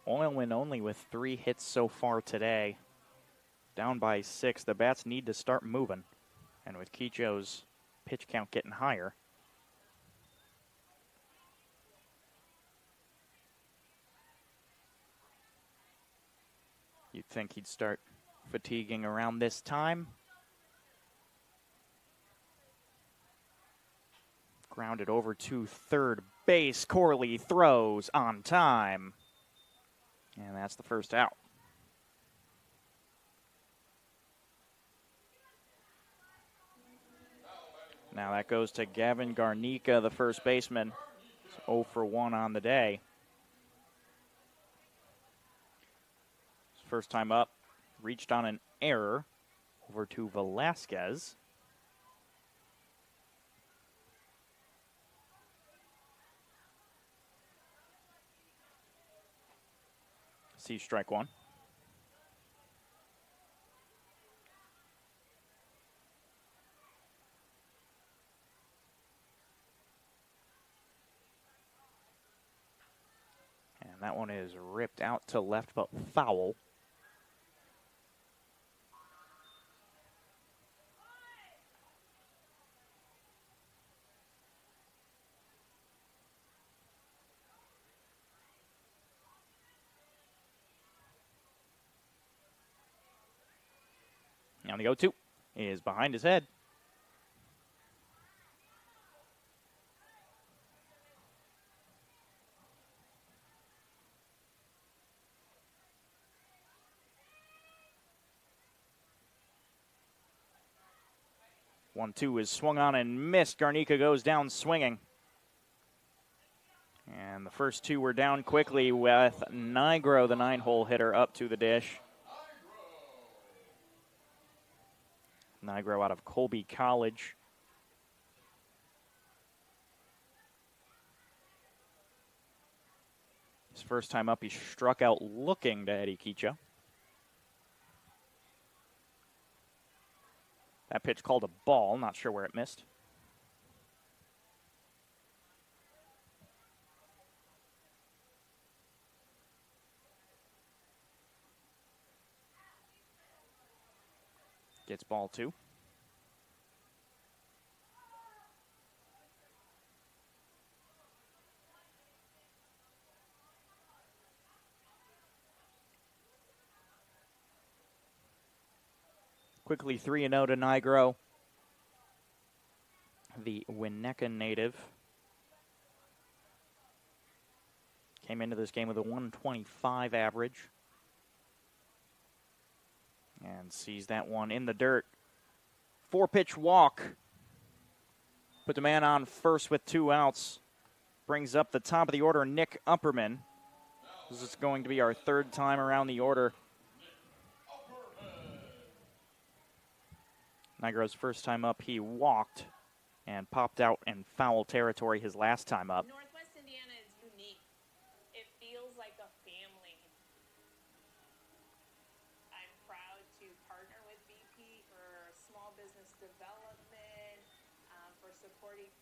Oilmen only with 3 hits so far today. Down by 6. The bats need to start moving. And with Keecho's pitch count getting higher, you'd think he'd start fatiguing around this time. Grounded over to third base. Corley throws on time. And that's the first out. Now that goes to Gavin Garnica, the first baseman. It's 0 for 1 on the day. First time up, reached on an error over to Velasquez. See strike 1. And that one is ripped out to left, but foul. Now the 0-2 is behind his head. One-two is swung on and missed. Garnica goes down swinging. And the first 2 were down quickly with Nigro, the 9-hole hitter, up to the dish. Nigro out of Colby College. His first time up, he struck out looking to Eddie Keecho. That pitch called a ball, not sure where it missed. Gets ball 2. Quickly 3-0 to Nigro, the Winnetka native. Came into this game with a 125 average. And sees that one in the dirt 4-pitch walk. Put the man on first with 2 outs. Brings up the top of the order, Nick Upperman. This is going to be our 3rd time around the order. Nigro's first time up, he walked and popped out in foul territory his last time up. Northwest Indiana is unique. It feels like a family. I'm proud to partner with BP for small business development, for supporting.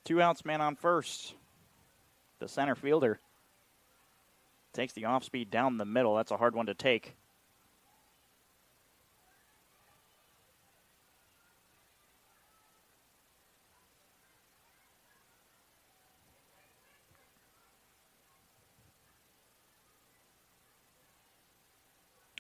Two outs, man on first. The center fielder takes the off speed down the middle. That's a hard one to take.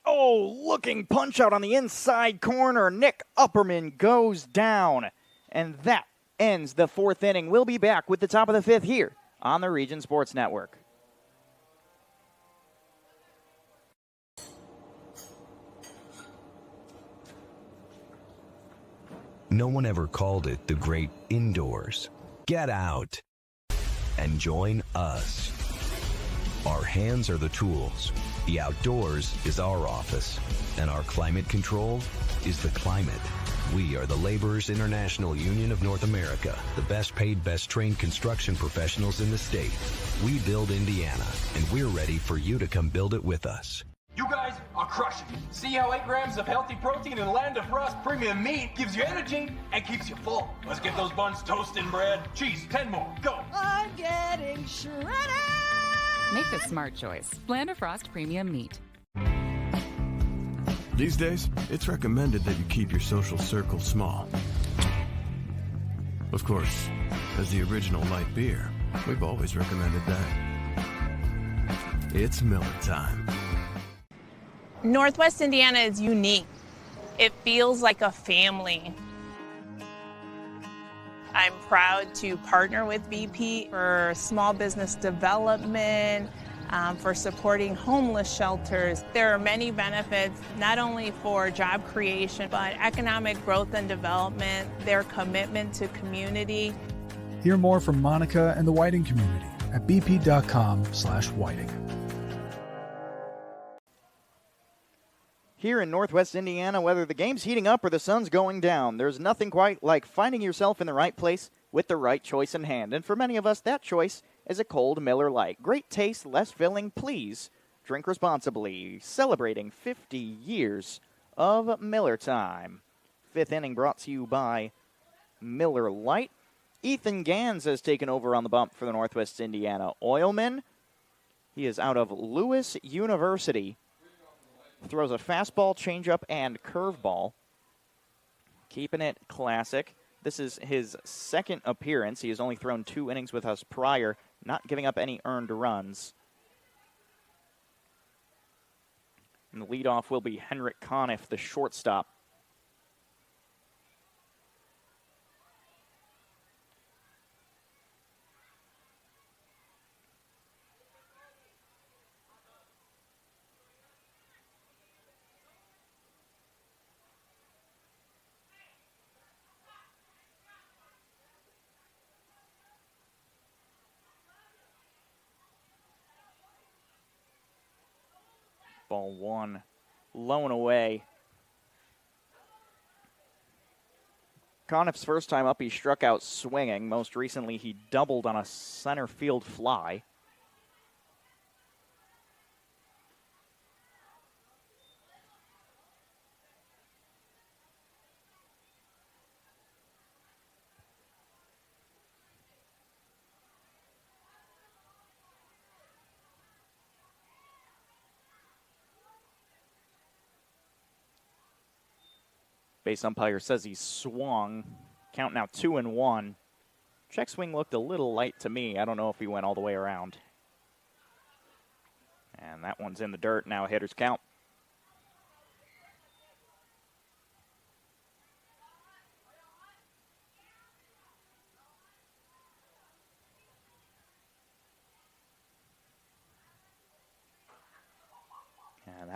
Oh, looking punch out on the inside corner. Nick Upperman goes down. And that ends the 4th inning. We'll be back with the top of the 5th here on the Region Sports Network. No one ever called it the great indoors. Get out and join us. Our hands are the tools. The outdoors is our office. And our climate control is the climate. We are the Laborers International Union of North America, the best paid, best trained construction professionals in the state. We build Indiana, and we're ready for you to come build it with us. You guys are crushing it. See how 8 grams of healthy protein in the Land of Frost premium meat gives you energy and keeps you full. Let's get those buns toasted and bread. Cheese, 10 more. Go. I'm getting shredded. Make the smart choice. Land of Frost Premium Meat. These days, it's recommended that you keep your social circle small. Of course, as the original light beer, we've always recommended that. It's Miller time. Northwest Indiana is unique. It feels like a family. I'm proud to partner with BP for small business development, for supporting homeless shelters. There are many benefits, not only for job creation, but economic growth and development, their commitment to community. Hear more from Monica and the Whiting community at bp.com/whiting. Here in Northwest Indiana, whether the game's heating up or the sun's going down, there's nothing quite like finding yourself in the right place with the right choice in hand. And for many of us, that choice is a cold Miller Lite. Great taste, less filling. Please drink responsibly. Celebrating 50 years of Miller time. 5th inning brought to you by Miller Lite. Ethan Gans has taken over on the bump for the Northwest Indiana Oilmen. He is out of Lewis University. Throws a fastball, changeup, and curveball. Keeping it classic. This is his 2nd appearance. He has only thrown 2 innings with us prior, not giving up any earned runs. And the leadoff will be Henrik Conniff, the shortstop. Ball 1, low and away. Conniff's first time up, he struck out swinging. Most recently, he doubled on a center field fly. Base umpire says he swung. Count now 2-1. Check swing looked a little light to me. I don't know if he went all the way around. And that one's in the dirt. Now a hitter's count.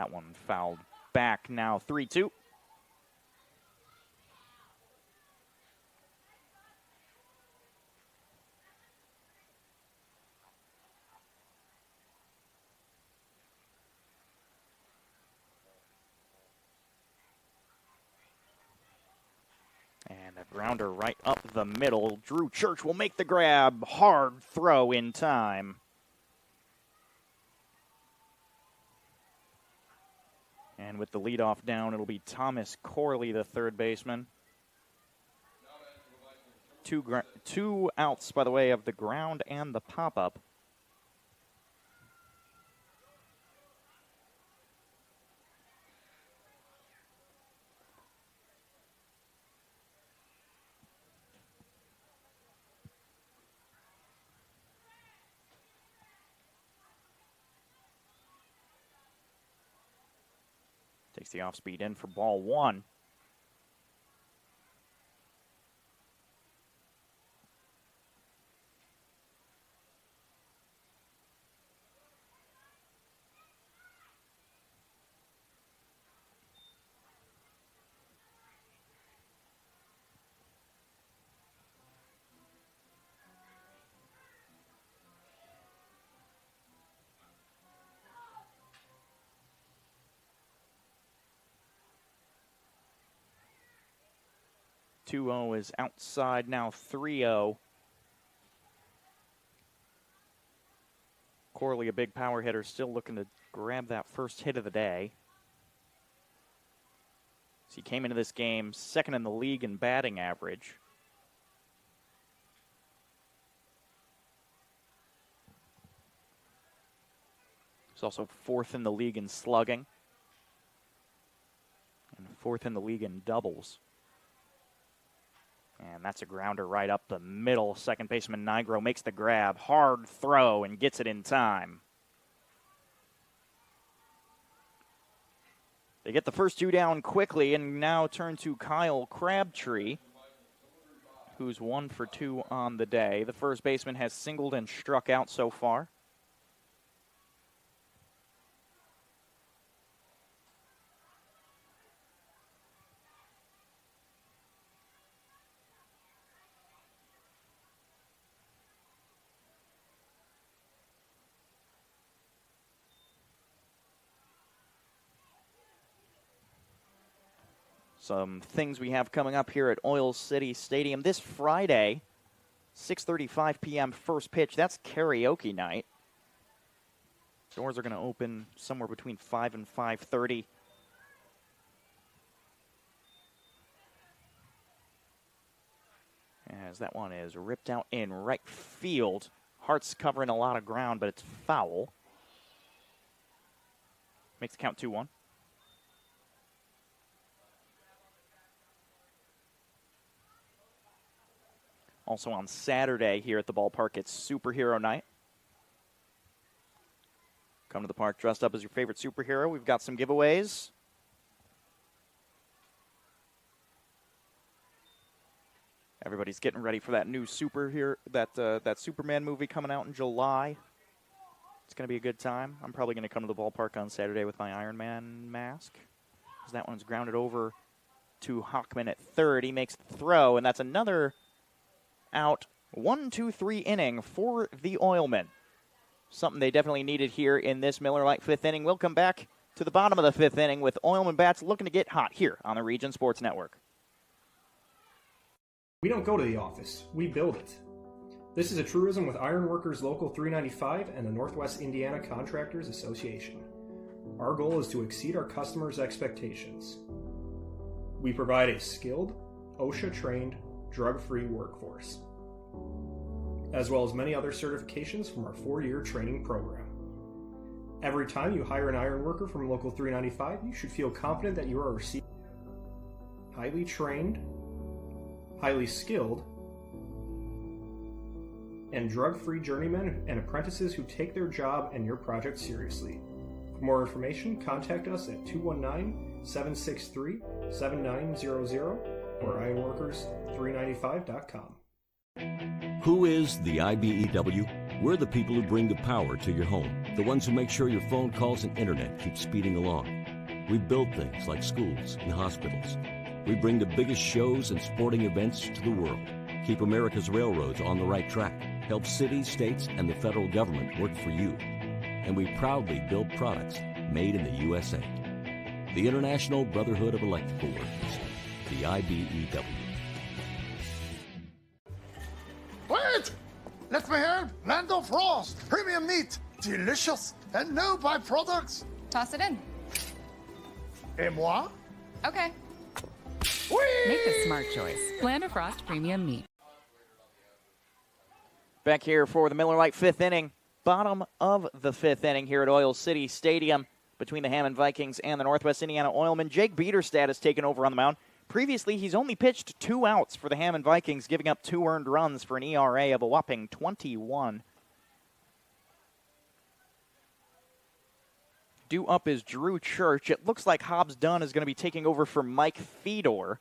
That one fouled back now, 3-2. And a grounder right up the middle. Drew Church will make the grab. Hard throw in time. And with the leadoff down, it'll be Thomas Corley, the third baseman. Two outs, by the way, of the ground and the pop-up. Takes the off-speed in for ball one. Two-0 is outside now, 3-0. Corley, a big power hitter, still looking to grab that first hit of the day. So he came into this game second in the league in batting average. He's also fourth in the league in slugging. And fourth in the league in doubles. And that's a grounder right up the middle. Second baseman Nigro makes the grab. Hard throw and gets it in time. They get the first two down quickly and now turn to Kyle Crabtree, who's 1 for 2 on the day. The first baseman has singled and struck out so far. Some things we have coming up here at Oil City Stadium this Friday, 6:35 p.m. first pitch. That's karaoke night. Doors are going to open somewhere between 5 and 5:30. As that one is ripped out in right field. Hart's covering a lot of ground, but it's foul. Makes the count 2-1. Also on Saturday here at the ballpark, it's Superhero Night. Come to the park dressed up as your favorite superhero. We've got some giveaways. Everybody's getting ready for that new superhero, that Superman movie coming out in July. It's going to be a good time. I'm probably going to come to the ballpark on Saturday with my Iron Man mask. As that one's grounded over to Hockman at third. He makes the throw, and that's another out. 1-2-3 inning for the Oilmen. Something they definitely needed here in this Miller Lite fifth inning. We'll come back to the bottom of the fifth inning with Oilman bats looking to get hot here on the Region Sports Network. We don't go to the office, we build it. This is a truism with Ironworkers Local 395 and the Northwest Indiana Contractors Association. Our goal is to exceed our customers' expectations. We provide a skilled, OSHA-trained, drug-free workforce, as well as many other certifications from our 4-year training program. Every time you hire an iron worker from Local 395, you should feel confident that you are receiving highly trained, highly skilled, and drug-free journeymen and apprentices who take their job and your project seriously. For more information, contact us at 219-763-7900 or ironworkers395.com. Who is the IBEW? We're the people who bring the power to your home. the ones who make sure your phone calls and internet keep speeding along. We build things like schools and hospitals. We bring the biggest shows and sporting events to the world, keep America's railroads on the right track, help cities, states, and the federal government work for you. And we proudly build products made in the USA. The International Brotherhood of Electrical Workers, the IBEW. Wait! Let me help! Land of Frost! Premium meat! Delicious! And no byproducts! Toss it in. Et moi? Okay. Whee! Make the smart choice. Land of Frost Premium Meat. Back here for the Miller Lite fifth inning. Bottom of the fifth inning here at Oil City Stadium between the Hammond Vikings and the Northwest Indiana Oilmen. Jake Biederstad has taken over on the mound. Previously, he's only pitched 2 outs for the Hammond Vikings, giving up 2 earned runs for an ERA of a whopping 21. Due up is Drew Church. It looks like Hobbs Dunn is going to be taking over for Mike Fedor.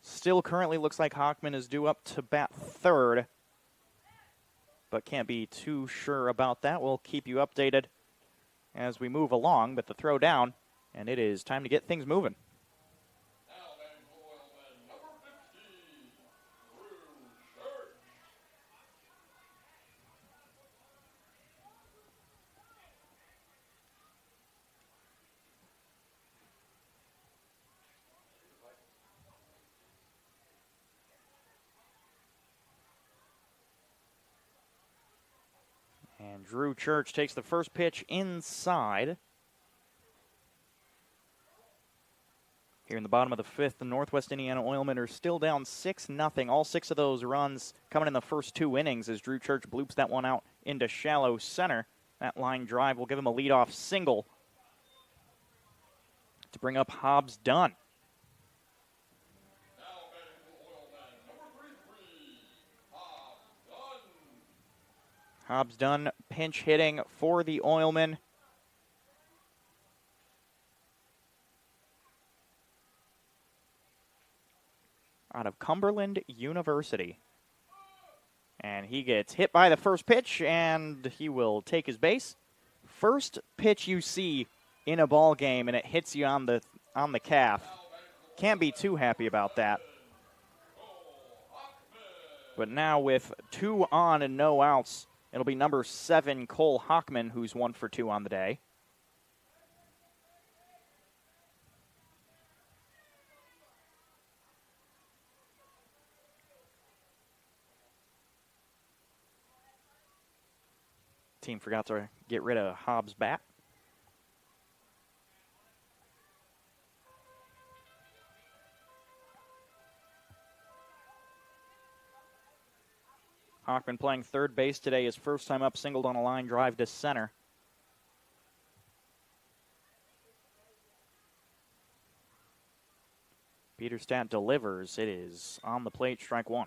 Still currently looks like Hockman is due up to bat third, but can't be too sure about that. We'll keep you updated as we move along, but the throw down, and it is time to get things moving. And Drew Church takes the first pitch inside. Here in the bottom of the fifth, the Northwest Indiana Oilmen are still down 6-0. All 6 of those runs coming in the first 2 innings as Drew Church bloops that one out into shallow center. That line drive will give him a leadoff single to bring up Hobbs Dunn. Hobbs Dunn pinch hitting for the Oilmen. Out of Cumberland University. And he gets hit by the first pitch, and he will take his base. First pitch you see in a ball game, and it hits you on the calf. Can't be too happy about that. But now with 2 on and no outs, it'll be number 7, Cole Hockman, who's 1 for 2 on the day. Team forgot to get rid of Hobbs' bat. Hockman playing third base today. His first time up, singled on a line drive to center. Biederstad delivers. It is on the plate, strike 1.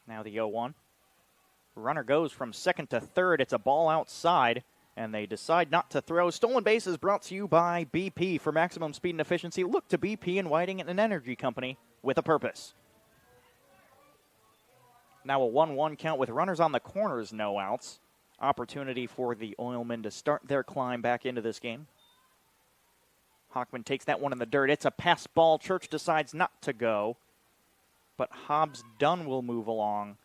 Now the 0-1. Runner goes from second to third. It's a ball outside, and they decide not to throw. Stolen base is brought to you by BP. For maximum speed and efficiency, look to BP and Whiting, an energy company with a purpose. Now a 1-1 count with runners on the corners, no outs. Opportunity for the Oilmen to start their climb back into this game. Hockman takes that one in the dirt. It's a pass ball. Church decides not to go, but Hobbs Dunn will move along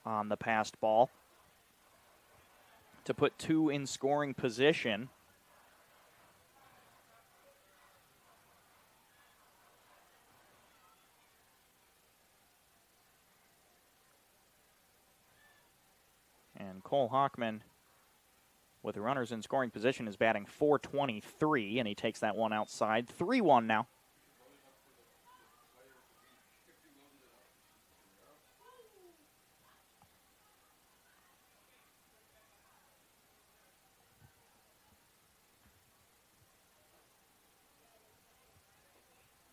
on the passed ball to put 2 in scoring position. And Cole Hockman, with runners in scoring position, is batting .423, and he takes that one outside. 3-1 now.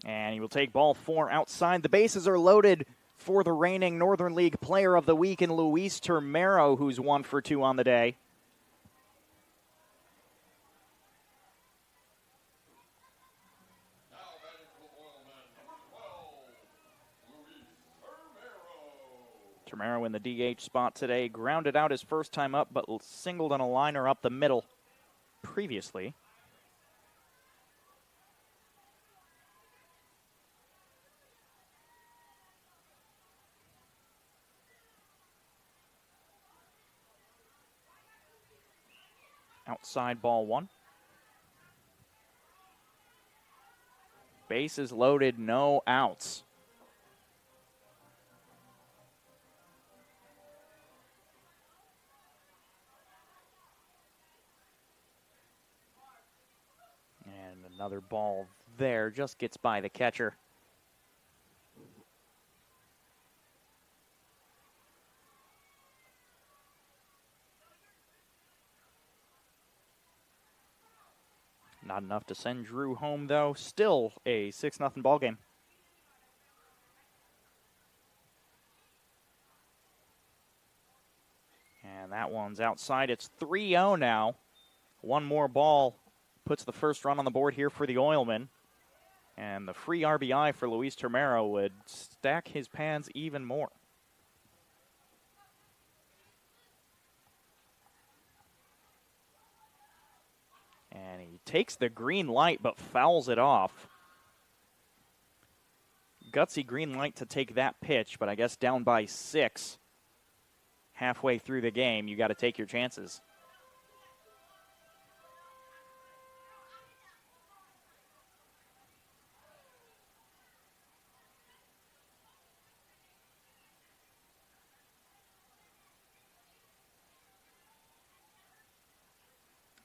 And he will take ball 4 outside. The bases are loaded for the reigning Northern League Player of the Week in Luis Termero, who's 1 for 2 on the day. Termero in the DH spot today. Grounded out his first time up, but singled on a liner up the middle previously. Outside ball one. Bases loaded, no outs. And another ball there, just gets by the catcher. Not enough to send Drew home, though. Still a 6-0 ball game. And that one's outside. It's 3-0 now. One more ball puts the first run on the board here for the Oilmen. And the free RBI for Luis Termero would stack his pads even more. And he takes the green light but fouls it off. Gutsy green light to take that pitch, but I guess down by 6 halfway through the game, you got to take your chances.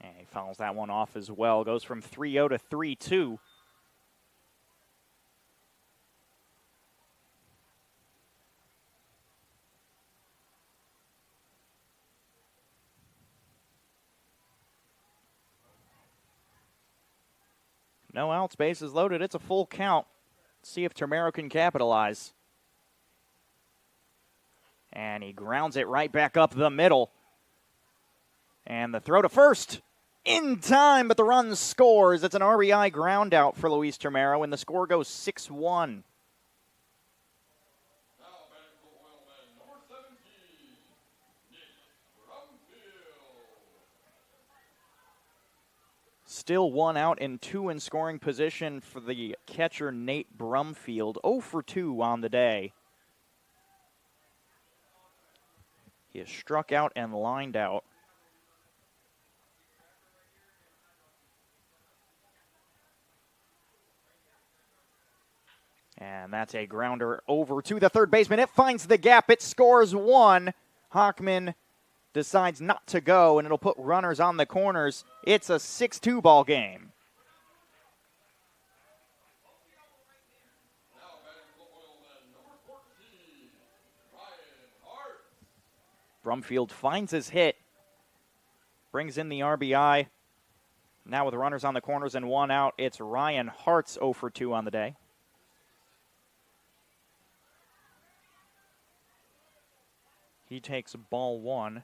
And he fouls that one off as well. Goes from 3-0 to 3-2. No outs, bases loaded. It's a full count. Let's see if Termero can capitalize. And he grounds it right back up the middle. And the throw to first. In time, but the run scores. It's an RBI ground out for Luis Termero, and the score goes 6-1. Still 1 out and 2 in scoring position for the catcher, Nate Brumfield. 0 for 2 on the day. He is struck out and lined out. And that's a grounder over to the third baseman. It finds the gap. It scores 1. Hockman decides not to go, and it'll put runners on the corners. It's a 6-2 ball game. Brumfield finds his hit, brings in the RBI. Now with runners on the corners and 1 out, it's Ryan Hart's 0 for 2 on the day. He takes ball 1.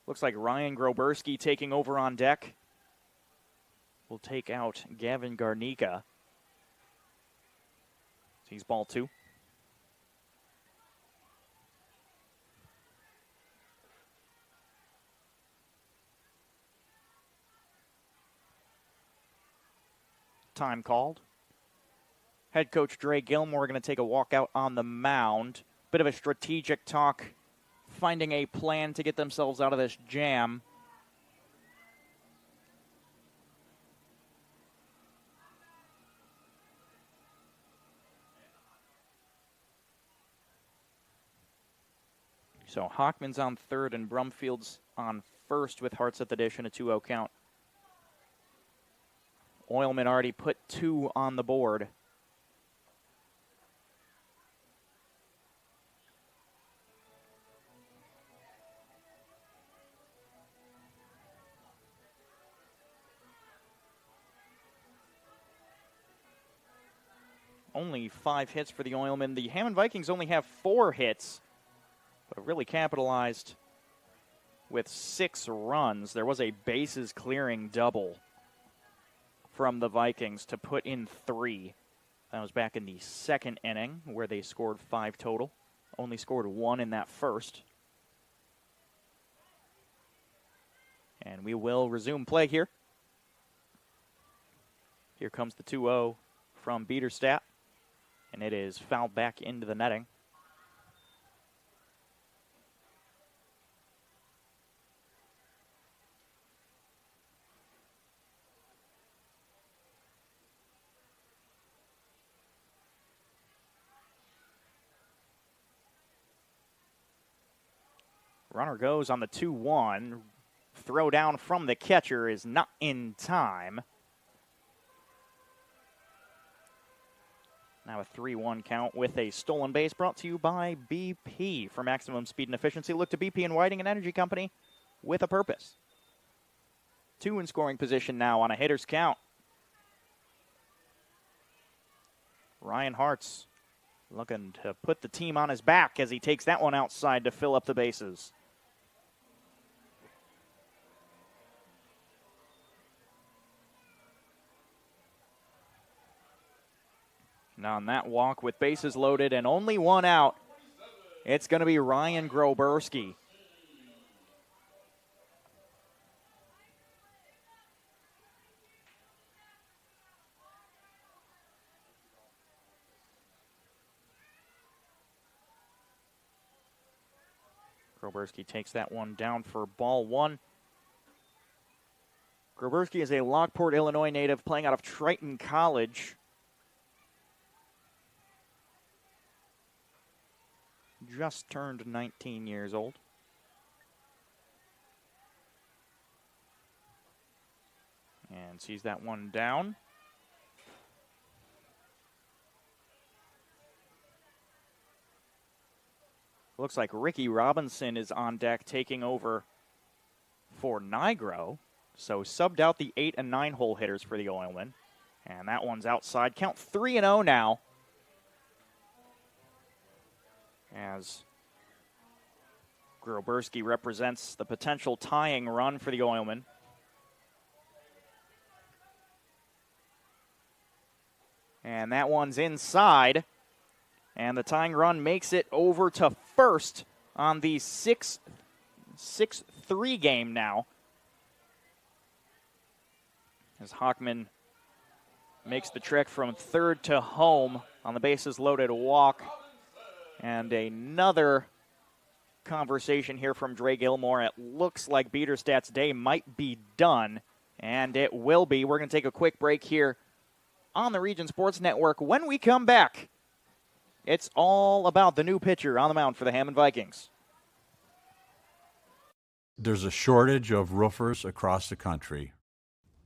Looks like Ryan Groberski taking over on deck. Will take out Gavin Garnica. He's ball 2. Time called. Head coach Dre Gilmore going to take a walk out on the mound. Bit of a strategic talk, finding a plan to get themselves out of this jam. So Hockman's on third and Brumfield's on first with Hart's at the dish and a 2-0 count. Oilmen already put 2 on the board. Only 5 hits for the Oilmen. The Hammond Vikings only have 4 hits, but really capitalized with 6 runs. There was a bases clearing double from the Vikings to put in 3. That was back in the second inning where they scored 5 total. Only scored 1 in that first. And we will resume play here. Here comes the 2-0 from Biederstadt. And it is fouled back into the netting. Runner goes on the 2-1. Throw down from the catcher is not in time. Now a 3-1 count with a stolen base brought to you by BP. For maximum speed and efficiency, look to BP and Whiting, an energy company with a purpose. 2 in scoring position now on a hitter's count. Ryan Hartz looking to put the team on his back as he takes that one outside to fill up the bases. Now on that walk with bases loaded and only 1 out, it's going to be Ryan Groberski. Groberski takes that one down for ball 1. Groberski is a Lockport, Illinois native playing out of Triton College. Just turned 19 years old. And sees that one down. Looks like Ricky Robinson is on deck taking over for Nigro. So subbed out the 8 and 9 hole hitters for the Oilmen. And that one's outside. Count 3-0 now. As Groberski represents the potential tying run for the Oilmen. And that one's inside. And the tying run makes it over to first on the 6-3 game now. As Hockman makes the trek from third to home on the bases loaded walk. And another conversation here from Dre Gilmore. It looks like Biederstadt's day might be done, and it will be. We're going to take a quick break here on the Region Sports Network. When we come back, it's all about the new pitcher on the mound for the Hammond Vikings. There's a shortage of roofers across the country.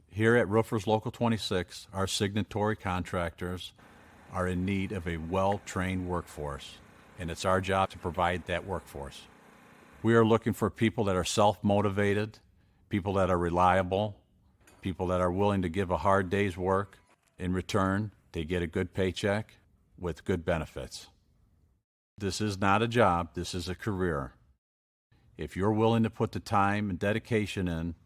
Here at Roofers Local 26, our signatory contractors are in need of a well-trained workforce, and it's our job to provide that workforce. We are looking for people that are self-motivated, people that are reliable, people that are willing to give a hard day's work. In return, they get a good paycheck with good benefits. This is not a job, this is a career. If you're willing to put the time and dedication in,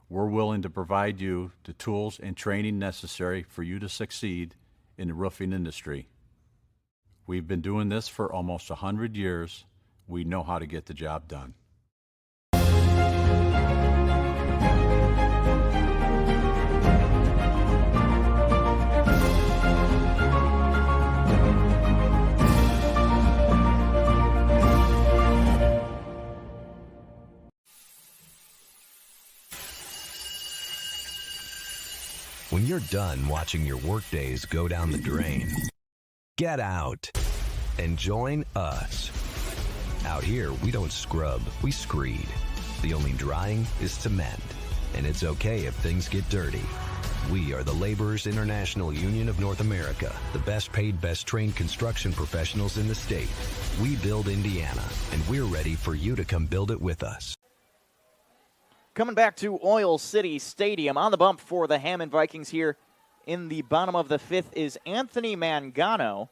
we're willing to provide you the tools and training necessary for you to succeed in the roofing industry. We've been doing this for almost 100 years. We know how to get the job done. When you're done watching your workdays go down the drain, get out and join us. Out here, we don't scrub, we screed. The only drying is cement, and it's okay if things get dirty. We are the Laborers International Union of North America, the best paid, best trained construction professionals in the state. We build Indiana, and we're ready for you to come build it with us. Coming back to Oil City Stadium, on the bump for the Hammond Vikings here in the bottom of the 5th is Anthony Mangano.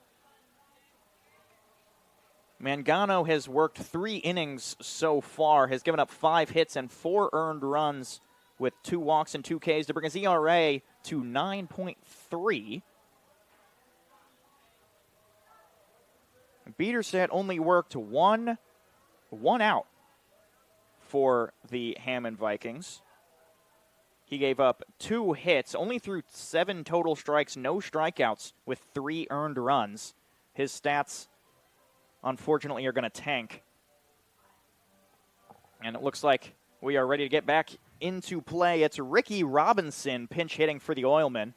Mangano has worked 3 innings so far, has given up 5 hits and 4 earned runs with 2 walks and 2 Ks to bring his ERA to 9.3. Biederstedt only worked one out for the Hammond Vikings. He gave up 2 hits, only threw 7 total strikes, no strikeouts, with 3 earned runs. His stats, unfortunately, are going to tank. And it looks like we are ready to get back into play. It's Ricky Robinson pinch hitting for the Oilmen.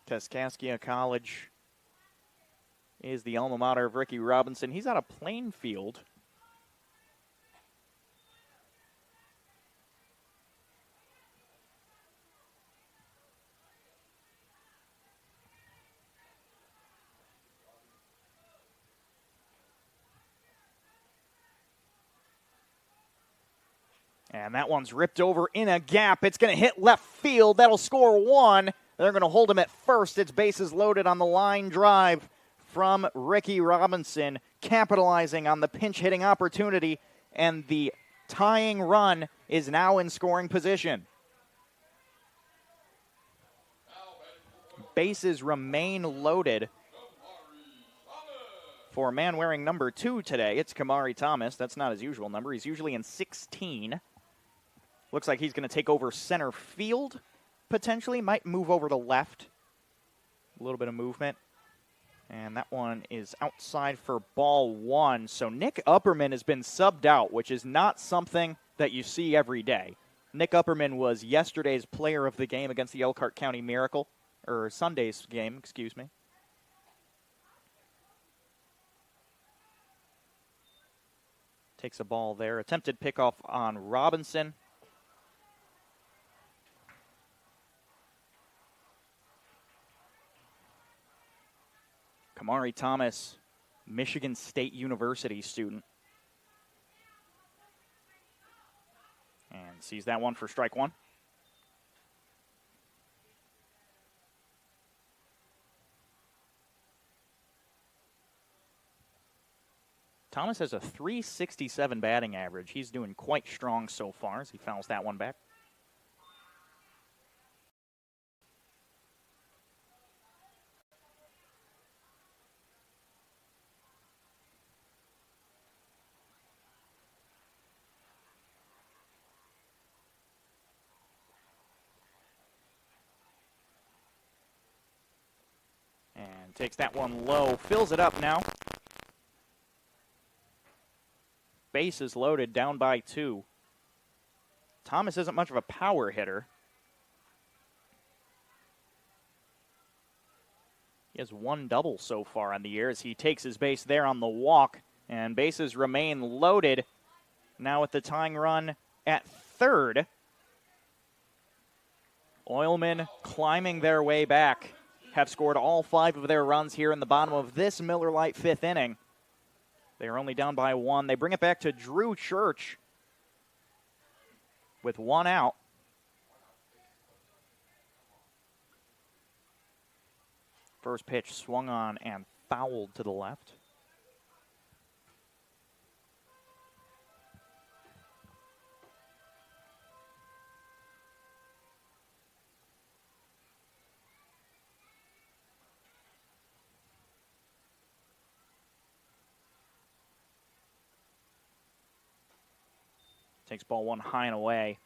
Kaskaskia College is the alma mater of Ricky Robinson. He's out of Plainfield. And that one's ripped over in a gap. It's going to hit left field. That'll score 1. They're going to hold him at first. It's bases loaded on the line drive from Ricky Robinson, capitalizing on the pinch hitting opportunity, and the tying run is now in scoring position. Bases remain loaded for a man wearing number 2 today. It's Kamari Thomas. That's not his usual number. He's usually in 16. Looks like he's going to take over center field, potentially. Might move over to left. A little bit of movement. And that one is outside for ball 1. So Nick Upperman has been subbed out, which is not something that you see every day. Nick Upperman was yesterday's player of the game against the Elkhart County Miracle, or Sunday's game, excuse me. Takes a ball there. Attempted pickoff on Robinson. Kamari Thomas, Michigan State University student. And sees that one for strike 1. Thomas has a .367 batting average. He's doing quite strong so far as he fouls that one back. And takes that one low, fills it up now. Bases loaded, down by 2. Thomas isn't much of a power hitter. He has 1 double so far on the year as he takes his base there on the walk, and bases remain loaded. Now with the tying run at third. Oilmen climbing their way back, have scored all 5 of their runs here in the bottom of this Miller Lite 5th inning. They are only down by 1. They bring it back to Drew Church with 1 out. First pitch swung on and fouled to the left. Takes ball 1 high and away.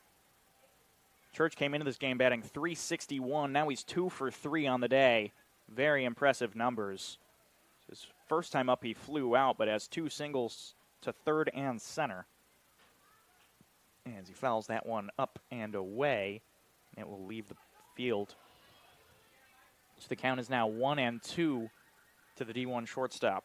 Church came into this game batting .361. Now he's 2 for 3 on the day. Very impressive numbers. His first time up he flew out, but has 2 singles to third and center. As he fouls that one up and away, it will leave the field. So the count is now 1-2 to the D1 shortstop.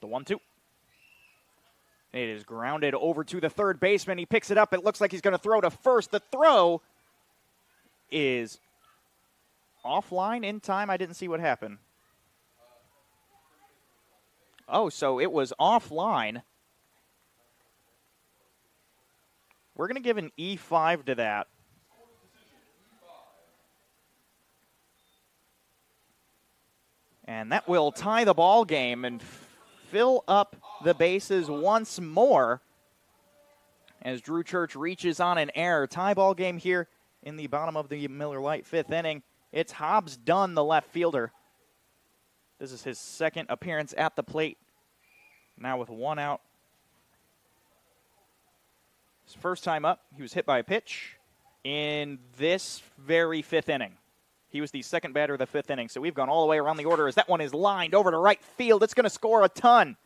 The 1-2. It is grounded over to the third baseman. He picks it up. It looks like he's going to throw to first. The throw is offline in time. I didn't see what happened. Oh, so it was offline. We're going to give an E5 to that. And that will tie the ball game and fill up the bases once more as Drew Church reaches on an error. Tie ball game here in the bottom of the Miller Lite 5th inning. It's Hobbs Dunn, the left fielder. This is his second appearance at the plate. Now with one out. His first time up, he was hit by a pitch in this very 5th inning. He was the second batter of the 5th inning, so we've gone all the way around the order as that one is lined over to right field. It's going to score a ton.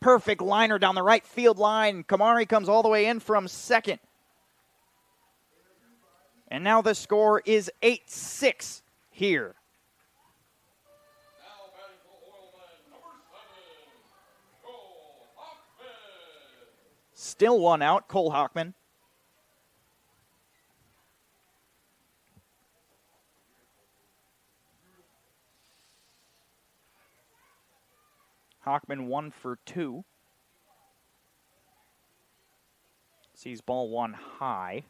Perfect liner down the right field line. Kamari comes all the way in from second. And now the score is 8-6 here. Still one out, Cole Hockman. Hockman 1 for 2. Sees ball one high.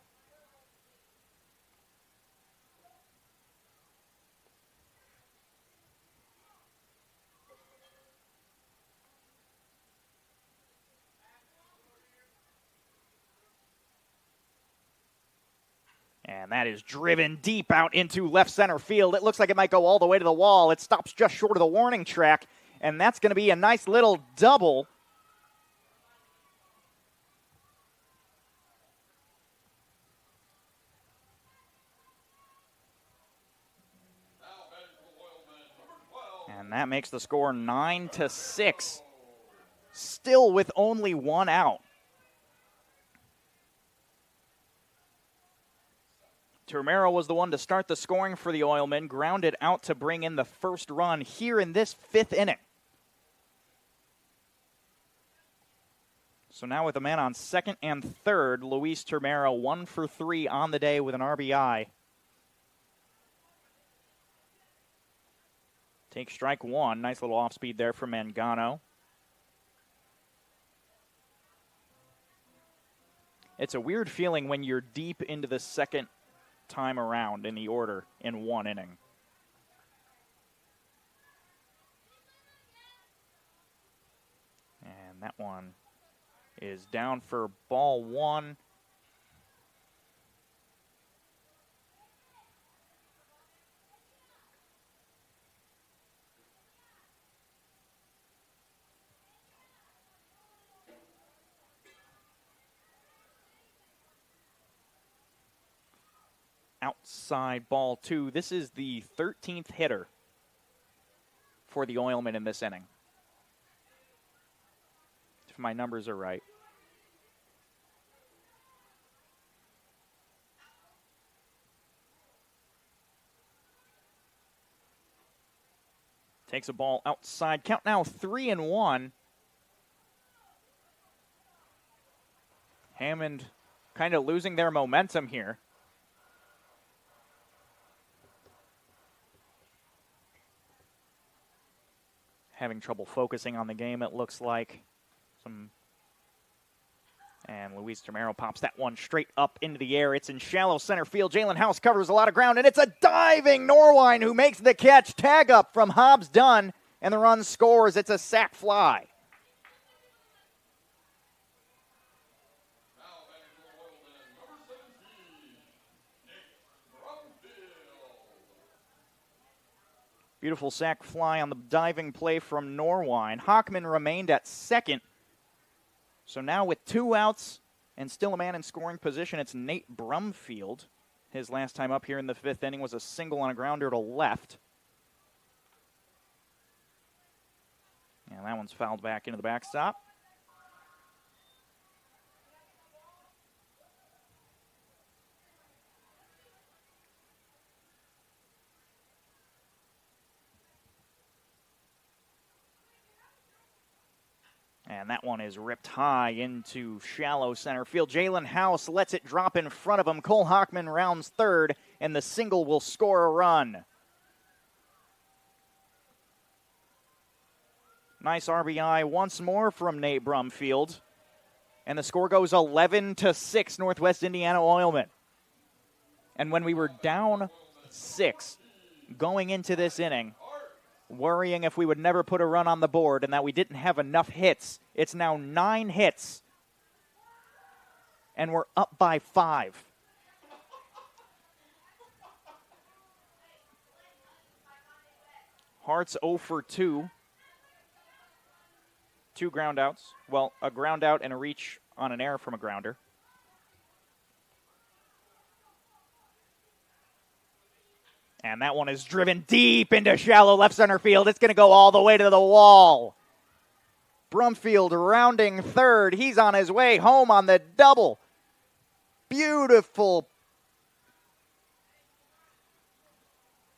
And that is driven deep out into left center field. It looks like it might go all the way to the wall. It stops just short of the warning track. And that's going to be a nice little double. And that makes the score 9-6. Still with only one out. Termero was the one to start the scoring for the Oilmen, grounded out to bring in the first run here in this 5th inning. So now with a man on second and third, Luis Termero 1 for 3 on the day with an RBI. Take strike one. Nice little off speed there from Mangano. It's a weird feeling when you're deep into the second time around in the order in one inning. And that one is down for ball one. Outside ball two. This is the 13th hitter for the Oilmen in this inning, if my numbers are right. Takes a ball outside. Count now 3-1. Hammond kind of losing their momentum here. Having trouble focusing on the game, it looks like. And Luis Termero pops that one straight up into the air. It's in shallow center field. Jalen House covers a lot of ground, and it's a diving Norwine who makes the catch. Tag up from Hobbs Dunn, and the run scores. It's a sac fly. Beautiful sac fly on the diving play from Norwine. Hockman remained at second. So now with 2 outs and still a man in scoring position, it's Nate Brumfield. His last time up here in the 5th inning was a single on a grounder to left. And that one's fouled back into the backstop. And that one is ripped high into shallow center field. Jalen House lets it drop in front of him. Cole Hockman rounds third, and the single will score a run. Nice RBI once more from Nate Brumfield. And the score goes 11-6, Northwest Indiana Oilmen. And when we were down 6 going into this inning, worrying if we would never put a run on the board and that we didn't have enough hits, it's now 9 hits. And we're up by 5. Hart's 0 for 2. 2 ground outs. Well, a ground out and a reach on an error from a grounder. And that one is driven deep into shallow left center field. It's going to go all the way to the wall. Brumfield rounding third. He's on his way home on the double. Beautiful.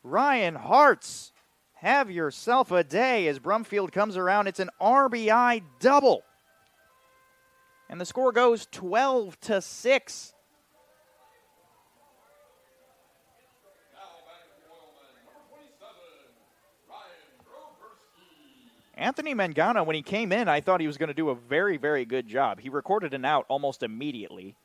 Ryan Hartz, have yourself a day as Brumfield comes around. It's an RBI double. And the score goes 12-6. Anthony Mangano, when he came in, I thought he was going to do a very, very good job. He recorded an out almost immediately.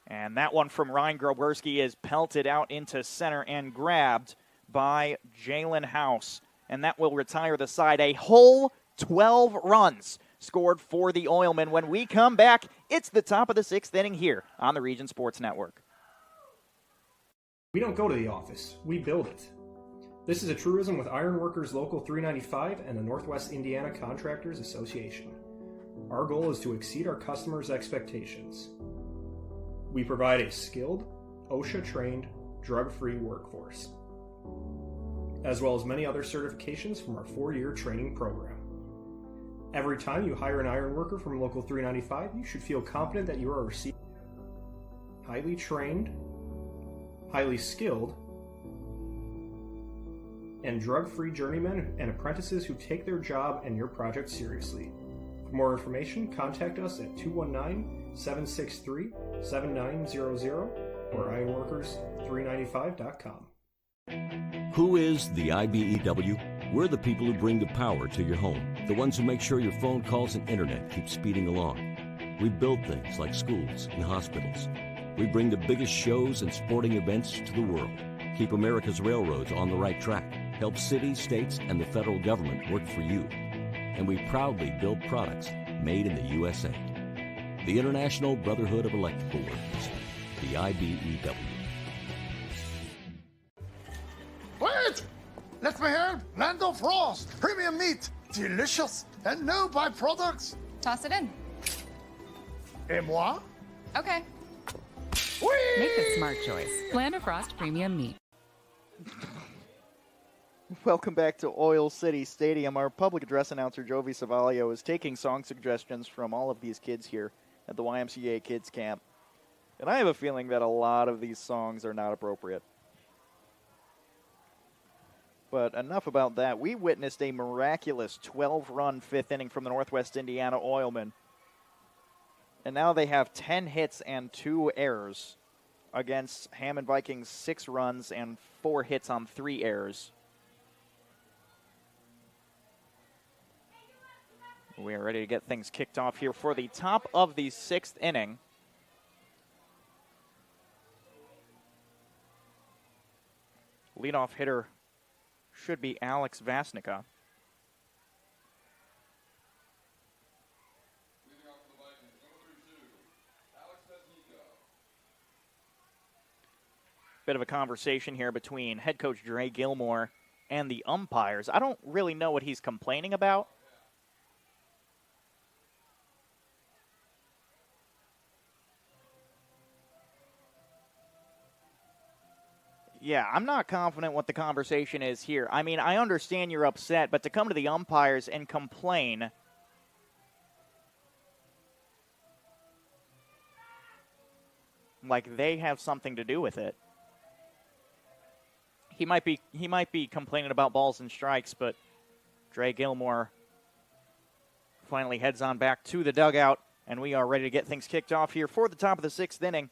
And that one from Ryan Groberski is pelted out into center and grabbed by Jalen House. And that will retire the side. A whole 12 runs scored for the Oilmen. When we come back, it's the top of the 6th inning here on the Region Sports Network. We don't go to the office. We build it. This is a truism with Ironworkers Local 395 and the Northwest Indiana Contractors Association. Our goal is to exceed our customers' expectations. We provide a skilled, OSHA-trained, drug-free workforce, as well as many other certifications from our 4-year training program. Every time you hire an ironworker from Local 395, you should feel confident that you are receiving highly trained, highly skilled, and drug-free journeymen and apprentices who take their job and your project seriously. For more information, contact us at 219-763-7900 or ironworkers395.com. Who is the IBEW? We're the people who bring the power to your home, the ones who make sure your phone calls and internet keep speeding along. We build things like schools and hospitals. We bring the biggest shows and sporting events to the world, keep America's railroads on the right track, help cities, states, and the federal government work for you. And we proudly build products made in the USA. The International Brotherhood of Electrical Workers, the IBEW. Wait! Let me help! Lando Frost! Premium meat! Delicious! And no byproducts! Toss it in. Et moi? Okay. Whee! Make a smart choice. Lando Frost Premium Meat. Welcome back to Oil City Stadium. Our public address announcer, Jovi Savaglio, is taking song suggestions from all of these kids here at the YMCA Kids Camp. And I have a feeling that a lot of these songs are not appropriate. But enough about that. We witnessed a miraculous 12-run 5th inning from the Northwest Indiana Oilmen. And now they have 10 hits and 2 errors against Hammond Vikings' 6 runs and 4 hits on 3 errors. We are ready to get things kicked off here for the top of the 6th inning. Leadoff hitter should be Alex Vasnica. Bit of a conversation here between head coach Dre Gilmore and the umpires. I don't really know what he's complaining about. Yeah, I'm not confident what the conversation is here. I mean, I understand you're upset, but to come to the umpires and complain, like they have something to do with it. He might be complaining about balls and strikes, but Dre Gilmore finally heads on back to the dugout, and we are ready to get things kicked off here for the top of the 6th inning.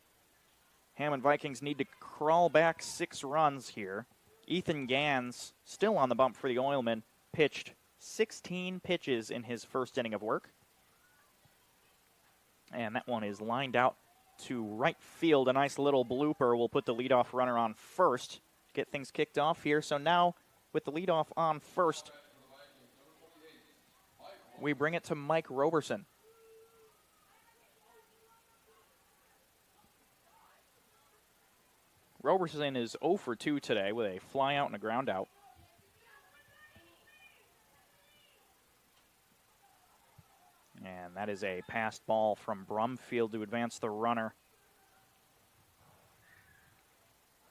Hammond Vikings need to crawl back 6 runs here. Ethan Gans, still on the bump for the Oilmen, pitched 16 pitches in his first inning of work. And that one is lined out to right field. A nice little blooper will put the leadoff runner on first to get things kicked off here. So now with the leadoff on first, we bring it to Mike Roberson. Roberson is 0 for 2 today with a fly out and a ground out. And that is a passed ball from Brumfield to advance the runner.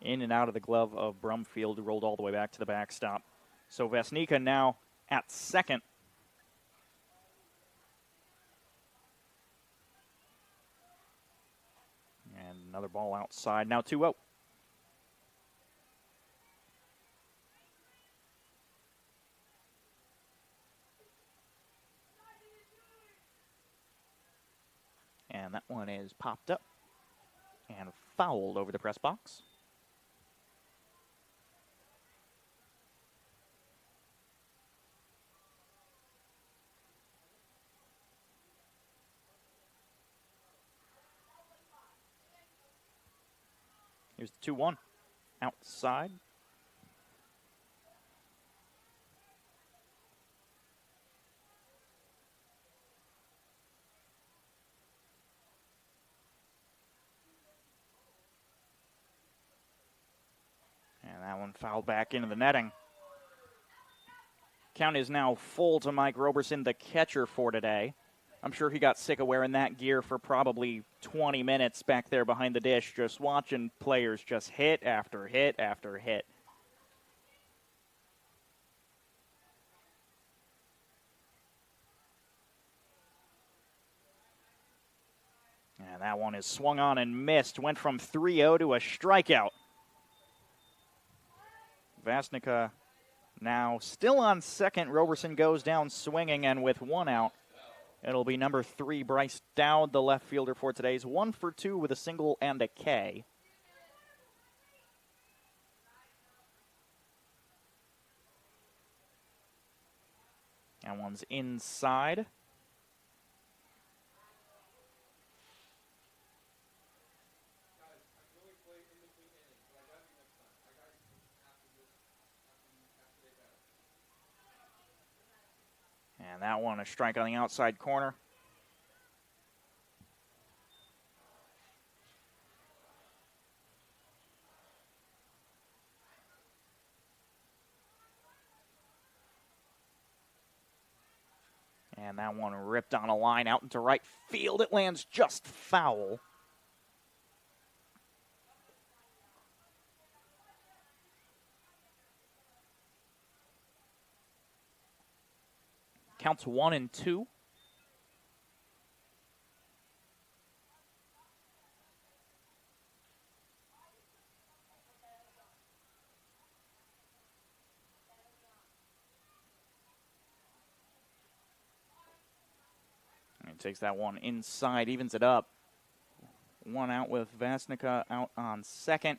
In and out of the glove of Brumfield, rolled all the way back to the backstop. So Vesnica now at second. And another ball outside, now 2-0. And that one is popped up and fouled over the press box. Here's the 2-1 outside. And that one fouled back into the netting. Count is now full to Mike Roberson, the catcher for today. I'm sure he got sick of wearing that gear for probably 20 minutes back there behind the dish, just watching players just hit after hit after hit. And that one is swung on and missed. Went from 3-0 to a strikeout. Vesnica now still on second. Roberson goes down swinging, and with one out, it'll be number 3, Bryce Dowd, the left fielder for today's 1 for 2 with a single and a K. That one's inside. And that one, a strike on the outside corner. And that one ripped on a line out into right field. It lands just foul. Counts 1-2. And he takes that one inside, evens it up. One out with Vesnica out on second.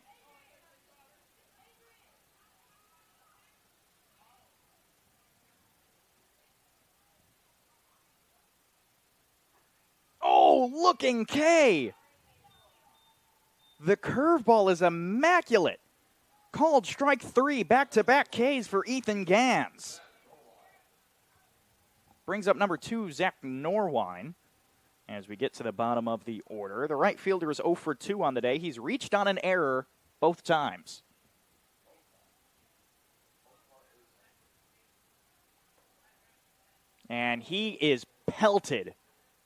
Oh, looking K. The curveball is immaculate. Called strike 3, back-to-back Ks for Ethan Gans. Brings up number 2, Zach Norwine. As we get to the bottom of the order, the right fielder is 0 for 2 on the day. He's reached on an error both times. And he is pelted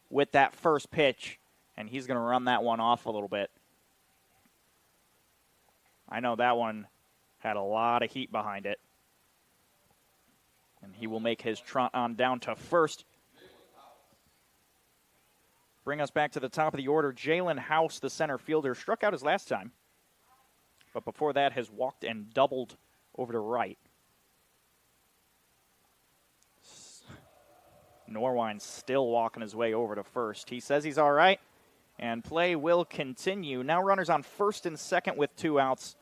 with that first pitch, and he's going to run that one off a little bit. I know that one had a lot of heat behind it. And he will make his trot on down to first. Bring us back to the top of the order. Jalen House, the center fielder, struck out his last time. But before that has walked and doubled over to right. Norwine's still walking his way over to first. He says he's all right, and play will continue. Now runners on first and second with 2 outs.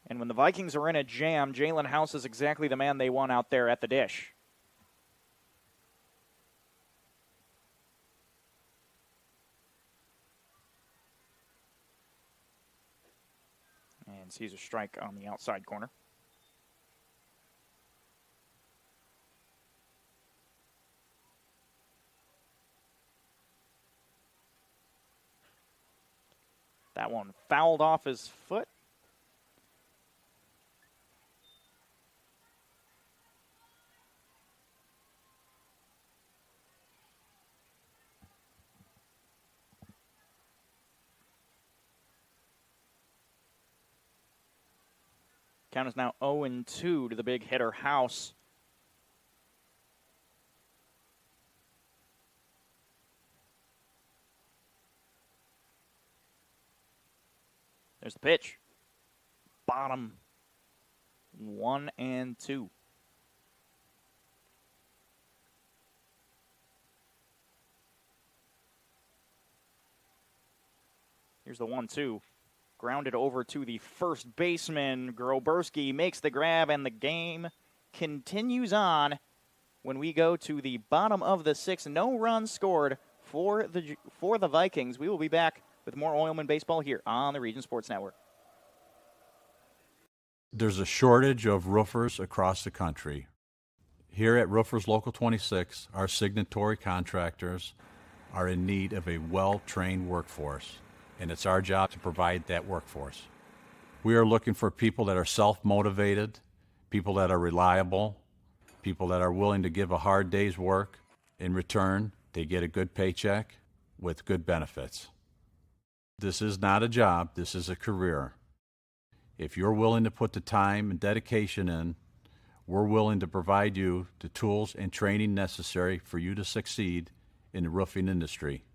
And when the Vikings are in a jam, Jalen House is exactly the man they want out there at the dish. And sees a strike on the outside corner. That one fouled off his foot. Count is now 0-2 to the big hitter House. There's the pitch. Bottom 1-2. Here's the 1-2. Grounded over to the first baseman. Groberski makes the grab, and the game continues on when we go to the bottom of the sixth. No runs scored for the Vikings. We will be back with more Oilman baseball here on the Region Sports Network. There's a shortage of roofers across the country. Here at Roofers Local 26, our signatory contractors are in need of a well-trained workforce, and it's our job to provide that workforce. We are looking for people that are self-motivated, people that are reliable, people that are willing to give a hard day's work. In return, they get a good paycheck with good benefits. This is not a job, this is a career. If you're willing to put the time and dedication in, we're willing to provide you the tools and training necessary for you to succeed in the roofing industry.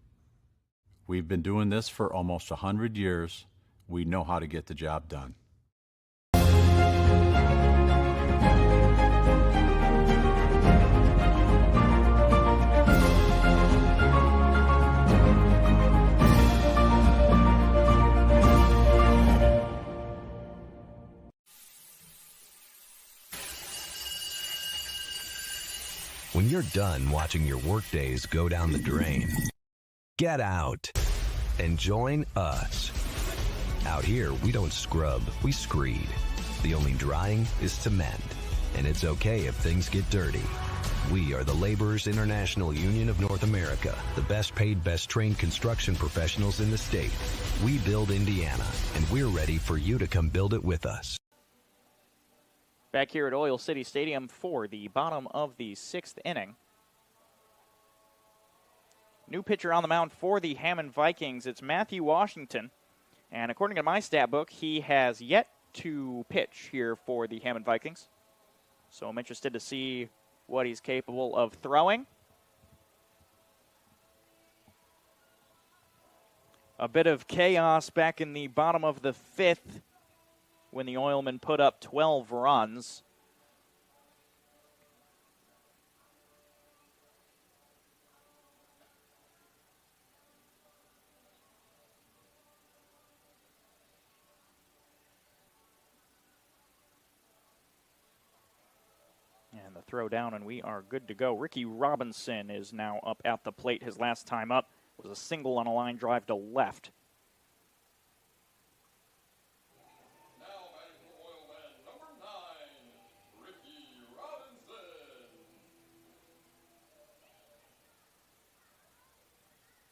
We've been doing this for almost 100 years. We know how to get the job done. When you're done watching your workdays go down the drain, get out and join us. Out here, we don't scrub, we screed. The only drying is cement, and it's okay if things get dirty. We are the Laborers International Union of North America, the best paid, best trained construction professionals in the state. We build Indiana, and we're ready for you to come build it with us. Back here at Oil City Stadium for the bottom of the sixth inning. New pitcher on the mound for the Hammond Vikings. It's Matthew Washington. And according to my stat book, he has yet to pitch here for the Hammond Vikings. So I'm interested to see what he's capable of throwing. A bit of chaos back in the bottom of the fifth when the Oilmen put up 12 runs. And the throw down, and we are good to go. Ricky Robinson is now up at the plate. His last time up was a single on a line drive to left.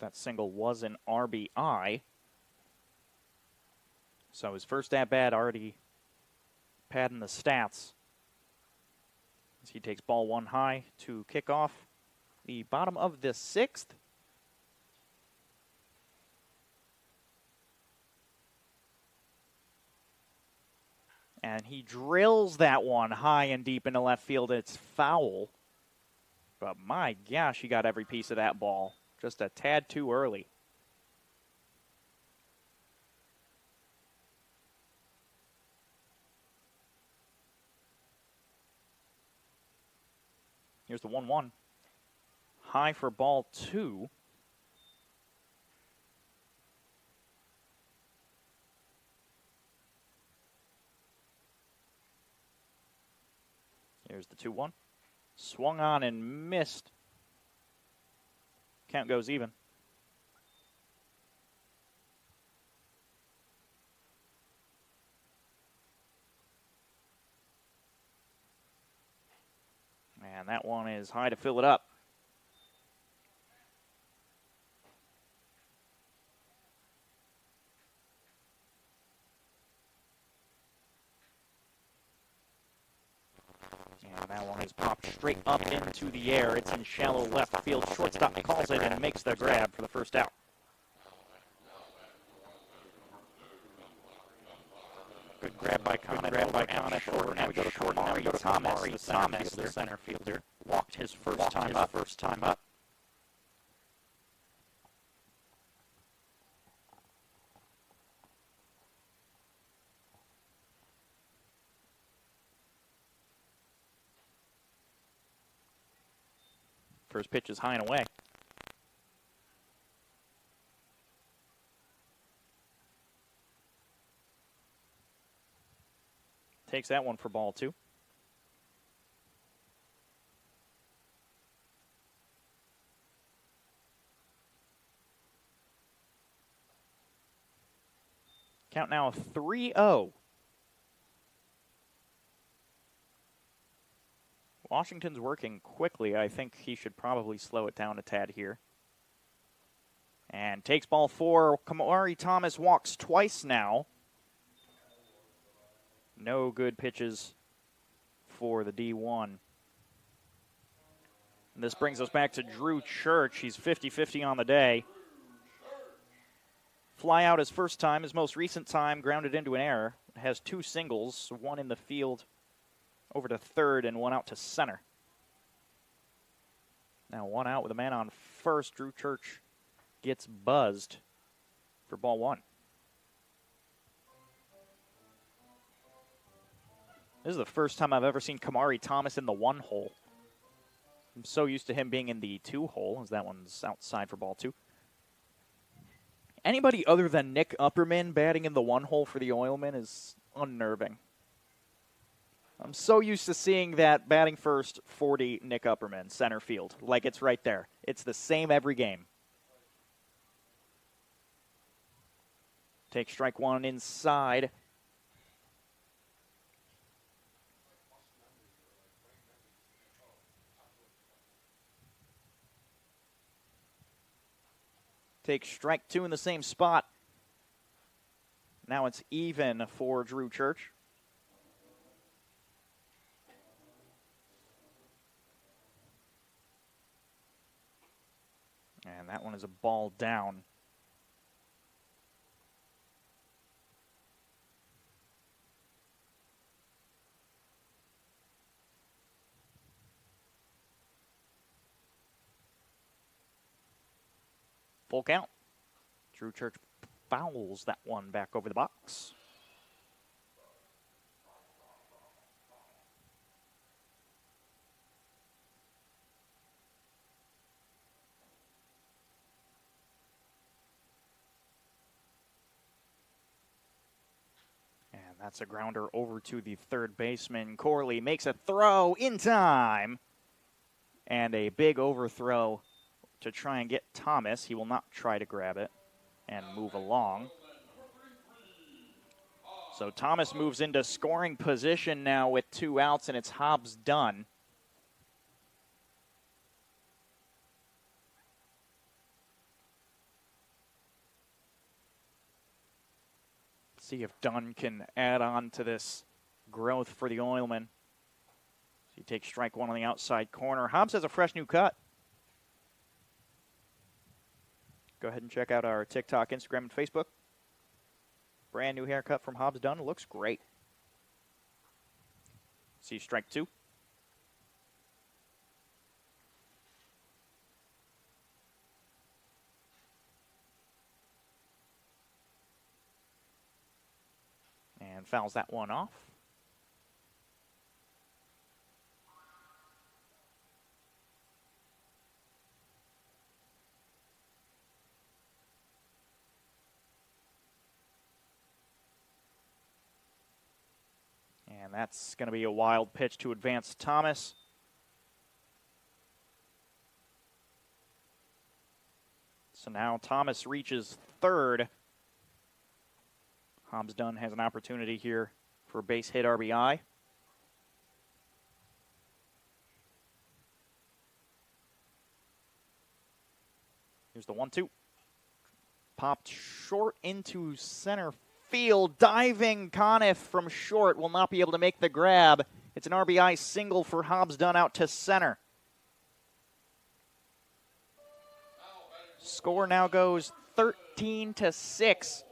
That single was an RBI. So his first at-bat already padding the stats as he takes ball one high to kick off the bottom of the sixth. And he drills that one high and deep into left field. It's foul. But my gosh, he got every piece of that ball. Just a tad too early. Here's the 1-1. High for ball two. Here's the 2-1. Swung on and missed. Count goes even. And that one is high to fill it up. And that one is popped straight up into the air. It's in shallow left field. Shortstop calls it and makes the grab for the first out. Good grab by Connor. Short. Now we go to short. Now we go to Thomas. The center fielder. Walked his first time up. First pitch is high and away. Takes that one for ball 2. Count now 3-0. Washington's working quickly. I think he should probably slow it down a tad here. And takes ball 4. Kamari Thomas walks twice now. No good pitches for the D1. And this brings us back to Drew Church. He's 50-50 on the day. Fly out his first time. His most recent time grounded into an error. Has 2 singles, one in the field over to third and one out to center. Now 1 out with a man on first. Drew Church gets buzzed for ball 1. This is the first time I've ever seen Kamari Thomas in the 1 hole. I'm so used to him being in the 2 hole, as that one's outside for ball 2. Anybody other than Nick Upperman batting in the 1 hole for the Oilmen is unnerving. I'm so used to seeing that batting first 40 Nick Upperman, center field. Like it's right there. It's the same every game. Take strike 1 inside. Take strike 2 in the same spot. Now it's even for Drew Church. And that one is a ball down. Full count. Drew Church fouls that one back over the box. And that's a grounder over to the third baseman. Corley makes a throw in time. And a big overthrow to try and get Thomas. He will not try to grab it and move along. So Thomas moves into scoring position now with 2 outs, and it's Hobbs Dunn. See if Dunn can add on to this growth for the Oilmen. So he takes strike 1 on the outside corner. Hobbs has a fresh new cut. Go ahead and check out our TikTok, Instagram, and Facebook. Brand new haircut from Hobbs Dunn. Looks great. See strike 2. And fouls that one off. And And that's going to be a wild pitch to Advance Thomas. So now Thomas reaches third. Hobbs Dunn has an opportunity here for a base hit RBI. Here's the 1-2. Popped short into center field. Diving Conniff from short will not be able to make the grab. It's an RBI single for Hobbs Dunn out to center. Score now goes 13-6.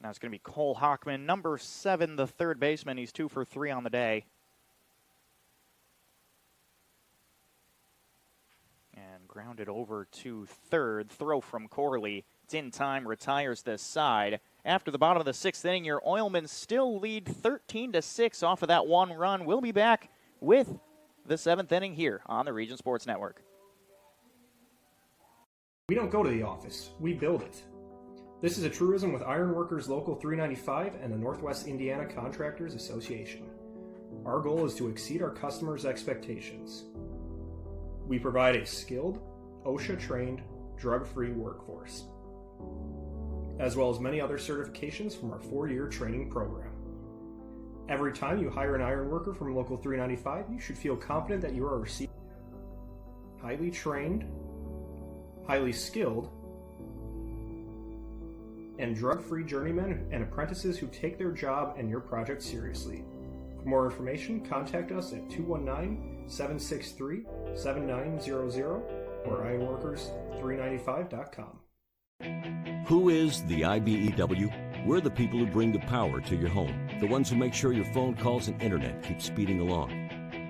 Now it's going to be Cole Hockman, number 7, the third baseman. He's 2 for 3 on the day. And grounded over to third. Throw from Corley. It's in time, retires this side. After the bottom of the 6th inning, your Oilmen still lead 13-6 off of that one run. We'll be back with the 7th inning here on the Region Sports Network. We don't go to the office, we build it. This is a truism with Ironworkers Local 395 and the Northwest Indiana Contractors Association. Our goal is to exceed our customers' expectations. We provide a skilled, OSHA-trained, drug-free workforce, as well as many other certifications from our 4-year training program. Every time you hire an ironworker from Local 395, you should feel confident that you are receiving highly trained, highly skilled, and drug-free journeymen and apprentices who take their job and your project seriously. For more information, contact us at 219-763-7900 or ironworkers395.com. Who is the IBEW? We're the people who bring the power to your home, the ones who make sure your phone calls and internet keep speeding along.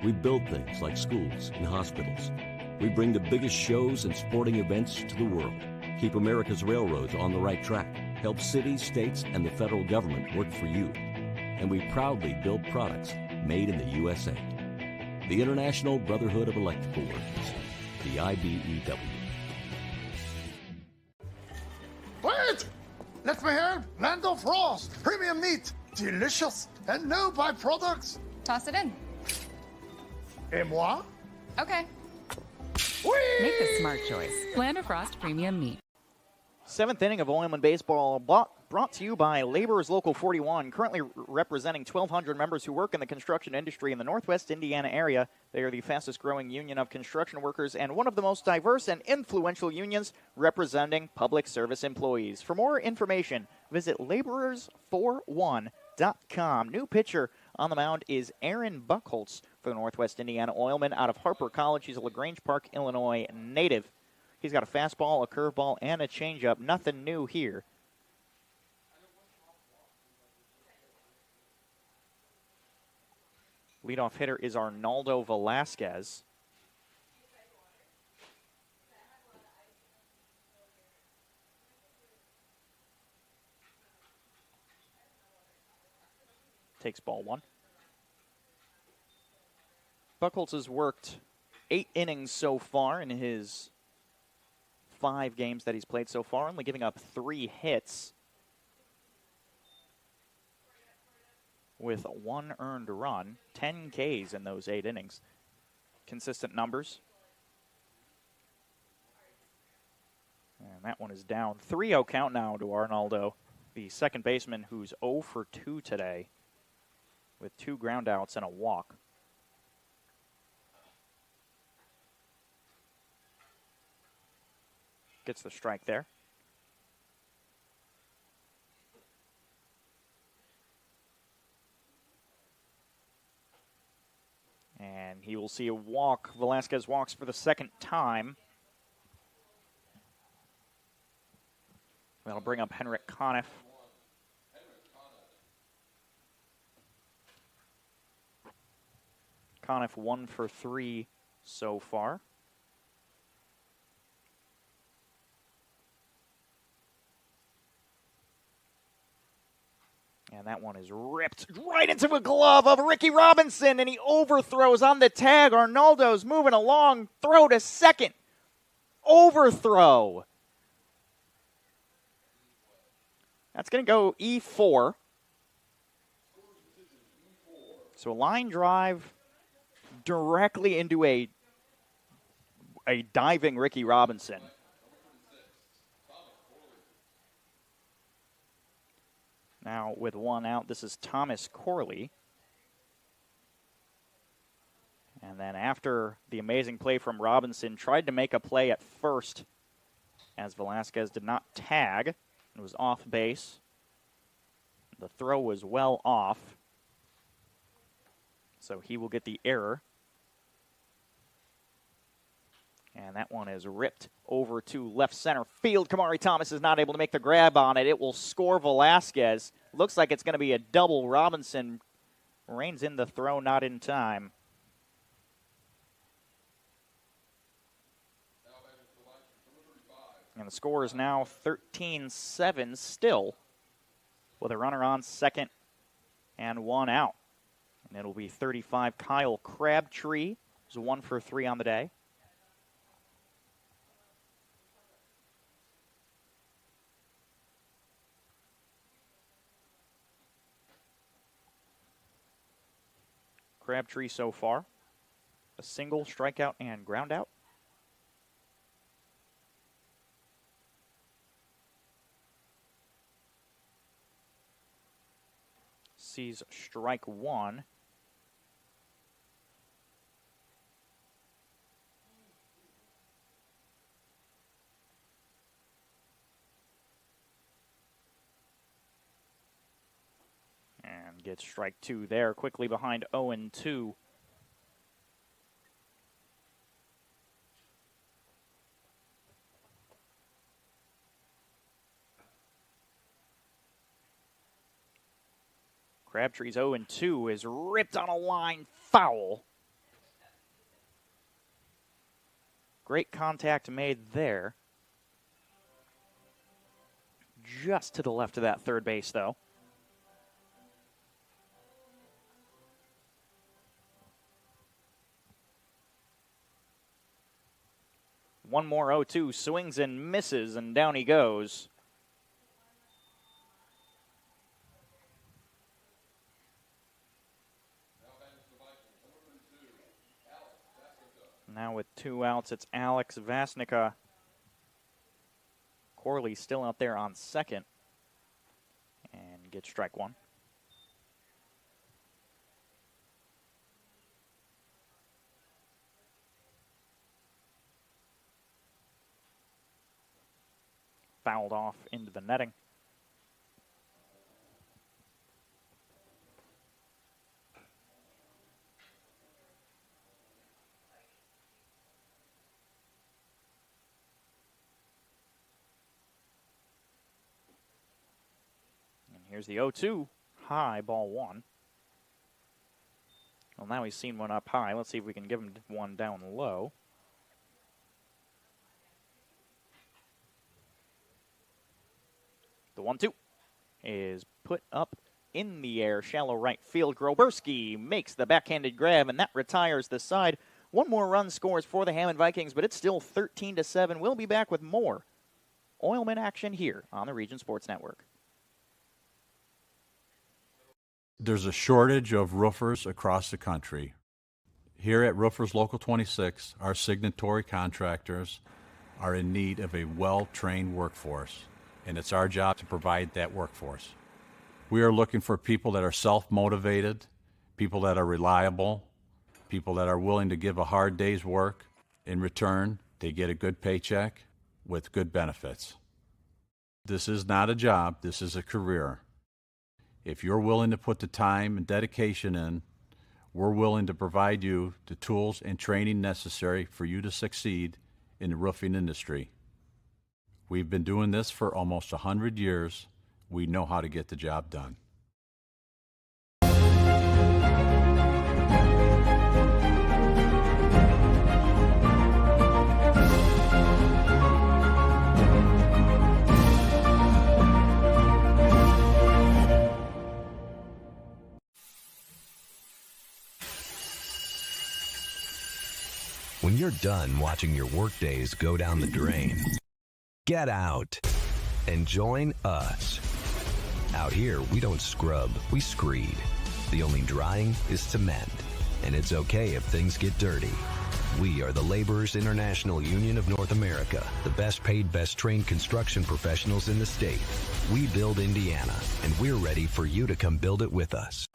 We build things like schools and hospitals. We bring the biggest shows and sporting events to the world, keep America's railroads on the right track, help cities, states, and the federal government work for you. And we proudly build products made in the USA. The International Brotherhood of Electrical Workers, the IBEW. Wait! Let me help! Land of Frost! Premium meat! Delicious! And no byproducts! Toss it in. Et moi? Okay. Make the smart choice. Land of Frost Premium Meat. 7th inning of Oilman baseball brought to you by Laborers Local 41, currently representing 1,200 members who work in the construction industry in the Northwest Indiana area. They are the fastest growing union of construction workers and one of the most diverse and influential unions representing public service employees. For more information, visit laborers41.com. New pitcher on the mound is Aaron Buchholz for the Northwest Indiana Oilmen out of Harper College. He's a LaGrange Park, Illinois native. He's got a fastball, a curveball, and a changeup. Nothing new here. Leadoff hitter is Arnaldo Velasquez. Takes ball 1. Buchholz has worked 8 innings so far in his 5 games that he's played so far, only giving up 3 hits with 1 earned run, 10 Ks in those 8 innings. Consistent numbers. And that one is down. 3-0 count now to Arnaldo, the second baseman who's 0 for 2 today with 2 ground outs and a walk. Gets the strike there. And he will see a walk. Velasquez walks for the second time. That'll bring up Henrik Conniff. Conniff 1 for 3 so far. And that one is ripped right into a glove of Ricky Robinson, and he overthrows on the tag. Arnaldo's moving along, throw to second. Overthrow. That's going to go E4. So a line drive directly into a diving Ricky Robinson. Now with one out, this is Thomas Corley. And then after the amazing play from Robinson, tried to make a play at first as Velasquez did not tag. It was off base. The throw was well off. So he will get the error. And that one is ripped over to left center field. Kamari Thomas is not able to make the grab on it. It will score Velasquez. Looks like it's going to be a double. Robinson reins in the throw, not in time. And the score is now 13-7 still, with a runner on second and one out. And it'll be 35 Kyle Crabtree, who's 1 for 3 on the day. Crabtree so far, a single, strikeout, and ground out. Sees strike one. And gets strike two there, quickly behind 0-2. Crabtree's 0-2 is ripped on a line foul. Great contact made there. Just to the left of that third base, though. One more 0-2, swings and misses, and down he goes. Now with 2 outs, it's Alex Vasnica. Corley still out there on second. And gets strike one. Fouled off into the netting. Here's the 0-2, high, ball one. Well, now he's seen one up high. Let's see if we can give him one down low. The 1-2 is put up in the air, shallow right field. Groberski makes the backhanded grab, and that retires the side. One more run scores for the Hammond Vikings, but it's still 13-7. We'll be back with more Oilmen action here on the Region Sports Network. There's a shortage of roofers across the country. Here at Roofers Local 26, our signatory contractors are in need of a well-trained workforce, and it's our job to provide that workforce. We are looking for people that are self-motivated, people that are reliable, people that are willing to give a hard day's work. In return, they get a good paycheck with good benefits. This is not a job, this is a career. If you're willing to put the time and dedication in, we're willing to provide you the tools and training necessary for you to succeed in the roofing industry. We've been doing this for almost 100 years. We know how to get the job done. you're done watching your workdays go down the drain, get out and join us. Out here, we don't scrub, we screed. The only drying is cement, and it's okay if things get dirty. We are the Laborers International Union of North America, the best paid, best trained construction professionals in the state. We build Indiana, and we're ready for you to come build it with us.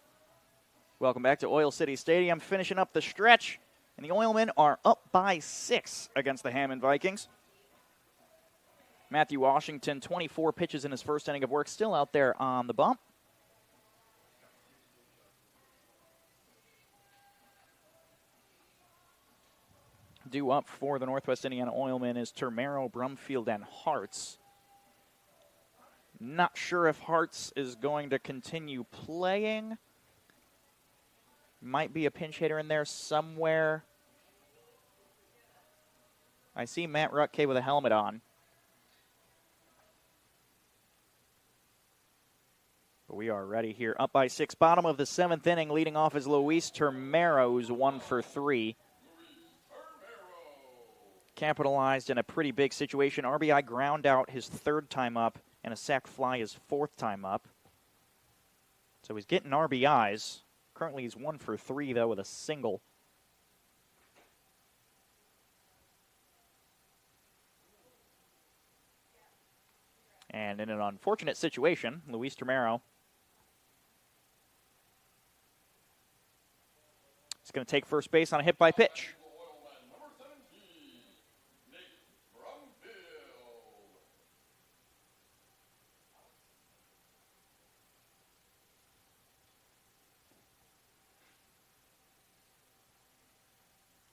Welcome back to Oil City Stadium, finishing up the stretch, and the Oilmen are up by 6 against the Hammond Vikings. Matthew Washington, 24 pitches in his first inning of work, still out there on the bump. Due up for the Northwest Indiana Oilmen is Termero, Brumfield, and Hartz. Not sure if Hartz is going to continue playing. Might be a pinch hitter in there somewhere. I see Matt Rutke with a helmet on. But we are ready here. Up by 6, bottom of the 7th inning. Leading off is Luis Termero, who's 1 for 3. Capitalized in a pretty big situation. RBI ground out his 3rd time up, and a sac fly his 4th time up. So he's getting RBIs. Currently he's 1 for 3, though, with a single. And in an unfortunate situation, Luis Termero is going to take first base on a hit by pitch.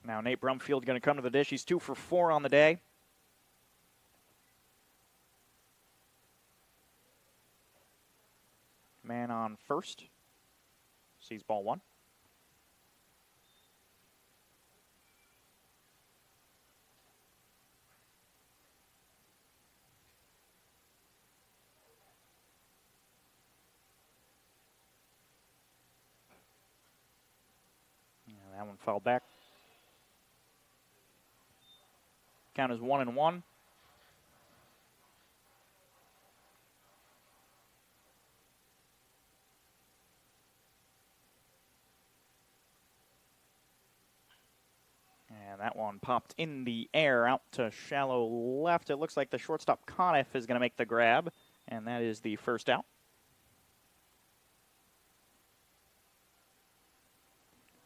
Now Nate Brumfield going to come to the dish. He's 2 for 4 on the day. Man on first. Sees ball 1. Yeah, that one fouled back. Count is 1-1. And that one popped in the air out to shallow left. It looks like the shortstop Conniff is going to make the grab, and that is the first out.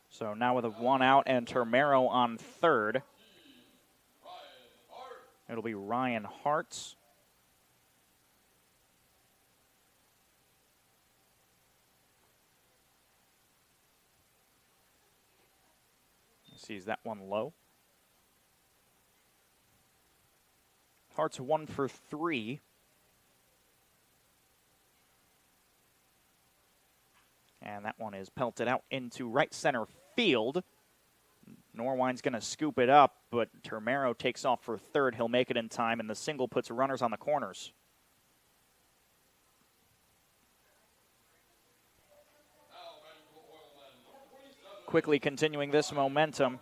So now with a 1 out and Termero on third. It'll be Ryan Hartz. He sees that one low. Hartz 1 for 3. And that one is pelted out into right center field. Norwine's going to scoop it up, but Termero takes off for third. He'll make it in time, and the single puts runners on the corners. Quickly continuing this momentum.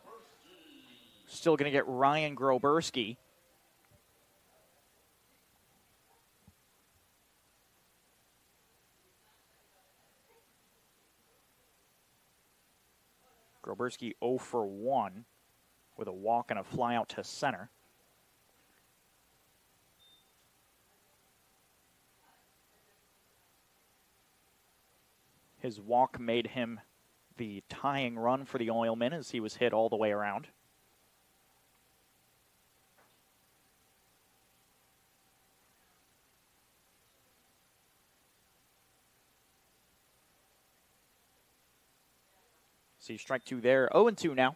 Still going to get Ryan Groberski. Groberski 0 for 1 with a walk and a fly out to center. His walk made him the tying run for the Oilmen as he was hit all the way around. See strike 2 there. 0-2 now.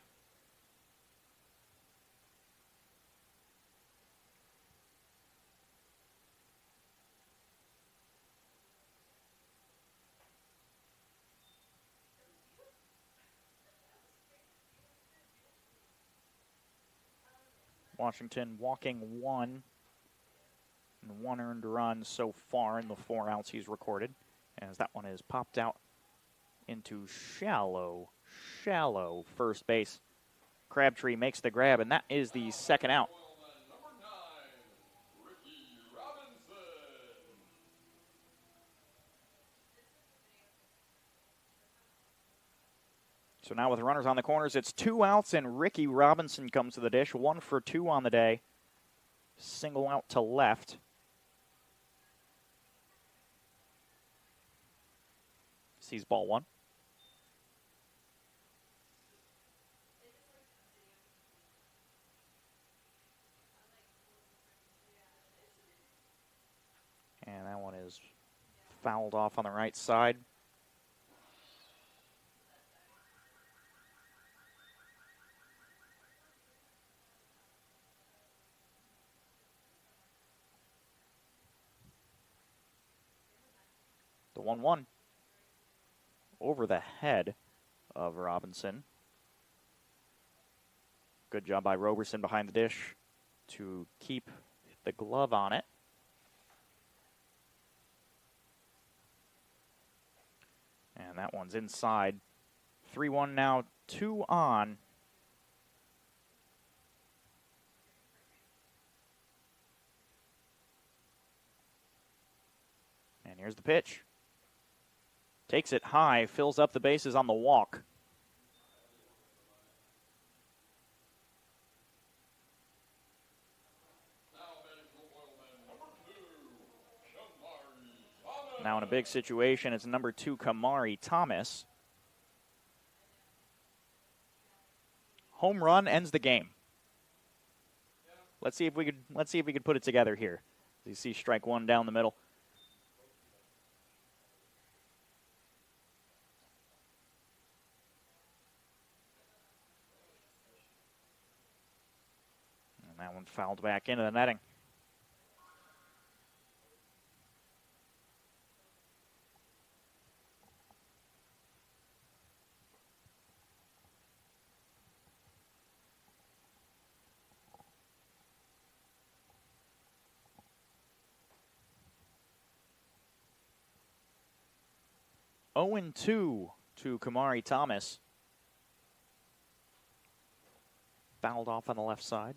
Washington walking 1 and 1 earned run so far in the 4 outs he's recorded, as that one is popped out into shallow first base. Crabtree makes the grab, and that is the second out. So now with runners on the corners, it's 2 outs, and Ricky Robinson comes to the dish. 1 for 2 on the day. Single out to left. Sees ball 1. And that one is fouled off on the right side. The 1-1 over the head of Robinson. Good job by Roberson behind the dish to keep the glove on it. And that one's inside. 3-1 now, 2 on. And here's the pitch. Takes it high, fills up the bases on the walk. Now in a big situation, it's number 2, Kamari Thomas. Home run ends the game. Let's see if we could put it together here. You see strike 1 down the middle. And that one fouled back into the netting. Oh, 0-2 to Kamari Thomas. Fouled off on the left side.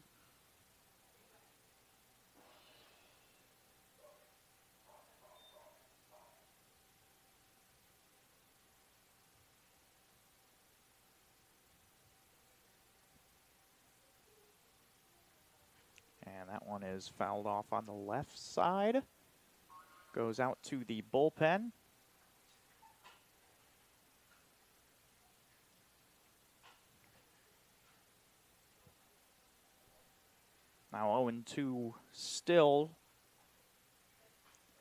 And that one is fouled off on the left side. Goes out to the bullpen. Now 0-2 still.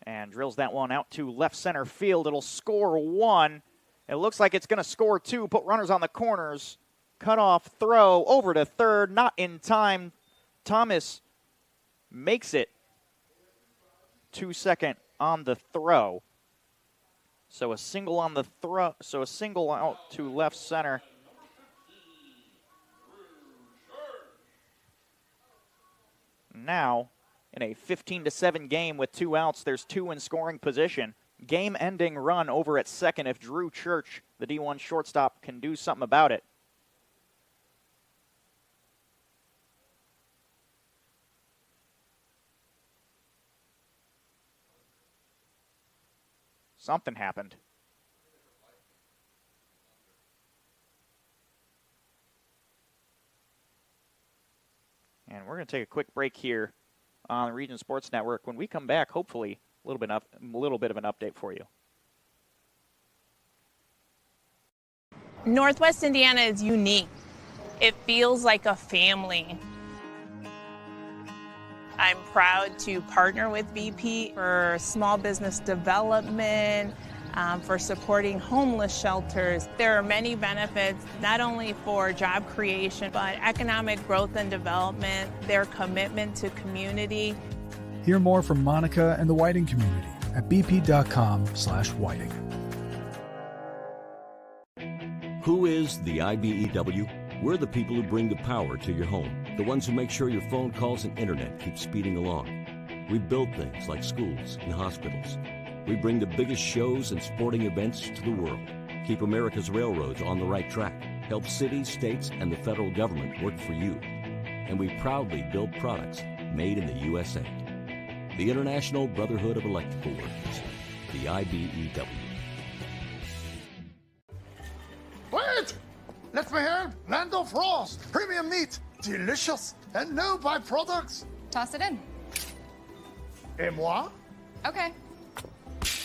And drills that one out to left center field. It'll score 1. It looks like it's going to score 2. Put runners on the corners. Cutoff throw over to third. Not in time. Thomas makes it to second on the throw. So a single on the throw. So a single out to left center. Now, in a 15-7 game with 2 outs, there's 2 in scoring position. Game-ending run over at second if Drew Church, the D1 shortstop, can do something about it. Something happened. And we're going to take a quick break here on the Region Sports Network. When we come back, hopefully, a little bit of an update for you. Northwest Indiana is unique. It feels like a family. I'm proud to partner with BP for small business development, for supporting homeless shelters. There are many benefits, not only for job creation, but economic growth and development, their commitment to community. Hear more from Monica and the Whiting community at bp.com/whiting. Who is the IBEW? We're the people who bring the power to your home, the ones who make sure your phone calls and internet keep speeding along. We build things like schools and hospitals. We bring the biggest shows and sporting events to the world, keep America's railroads on the right track, help cities, states, and the federal government work for you. And we proudly build products made in the USA. The International Brotherhood of Electrical Workers, the IBEW. Wait! Let me help! Land of Frost! Premium meat! Delicious! And no byproducts! Toss it in. Et moi? Okay.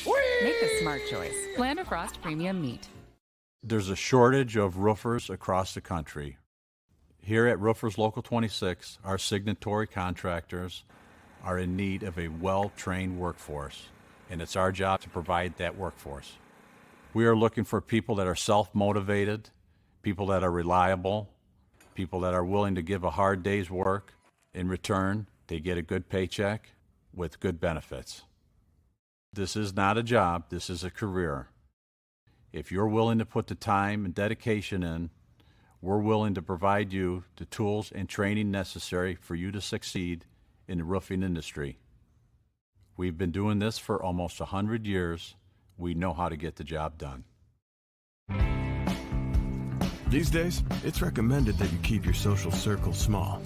Whee! Make the smart choice. Land of Frost Premium Meat. There's a shortage of roofers across the country. Here at Roofers Local 26, our signatory contractors are in need of a well-trained workforce, and it's our job to provide that workforce. We are looking for people that are self-motivated, people that are reliable, people that are willing to give a hard day's work. In return, they get a good paycheck with good benefits. This is not a job, this is a career. If you're willing to put the time and dedication in, we're willing to provide you the tools and training necessary for you to succeed in the roofing industry. We've been doing this for almost 100 years. We know how to get the job done. These days, it's recommended that you keep your social circle small.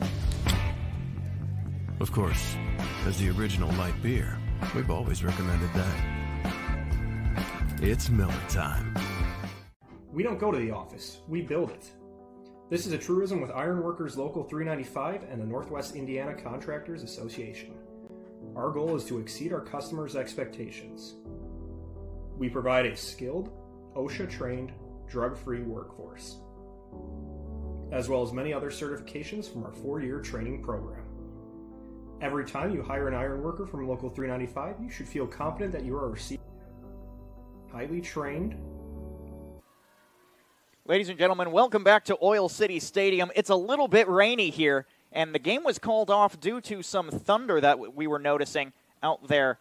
Of course, as the original light beer, we've always recommended that. It's Miller time. We don't go to the office, we build it. This is a truism with Ironworkers Local 395 and the Northwest Indiana Contractors Association. Our goal is to exceed our customers' expectations. We provide a skilled, OSHA-trained, drug-free workforce, as well as many other certifications from our 4-year training program. Every time you hire an ironworker from Local 395, you should feel confident that you are receiving highly trained. Ladies and gentlemen, welcome back to Oil City Stadium. It's a little bit rainy here, and the game was called off due to some thunder that we were noticing out there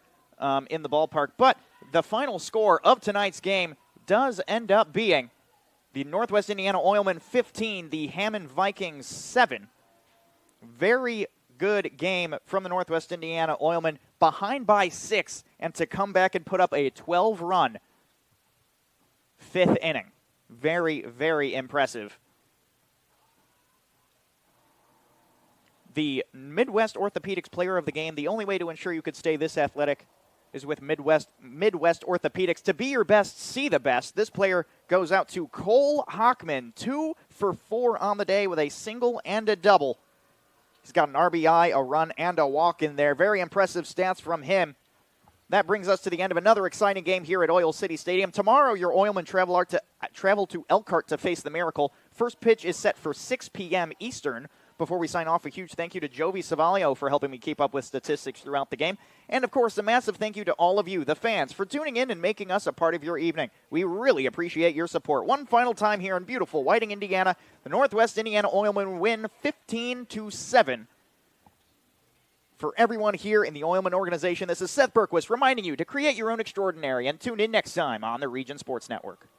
in the ballpark. But the final score of tonight's game does end up being the Northwest Indiana Oilmen 15, the Hammond Vikings 7. Very good game from the Northwest Indiana Oilmen, behind by 6, and to come back and put up a 12-run 5th inning. Very, very impressive. The Midwest Orthopedics Player of the Game, the only way to ensure you could stay this athletic is with Midwest Orthopedics. To be your best, see the best. This player goes out to Cole Hockman, 2 for 4 on the day with a single and a double. He's got an RBI, a run, and a walk in there. Very impressive stats from him. That brings us to the end of another exciting game here at Oil City Stadium. Tomorrow, your Oilmen travel to Elkhart to face the Miracle. First pitch is set for 6 p.m. Eastern. Before we sign off, a huge thank you to Jovi Savalio for helping me keep up with statistics throughout the game. And, of course, a massive thank you to all of you, the fans, for tuning in and making us a part of your evening. We really appreciate your support. One final time here in beautiful Whiting, Indiana, the Northwest Indiana Oilmen win 15-7. For everyone here in the Oilmen organization, this is Seth Berquist reminding you to create your own extraordinary and tune in next time on the Region Sports Network.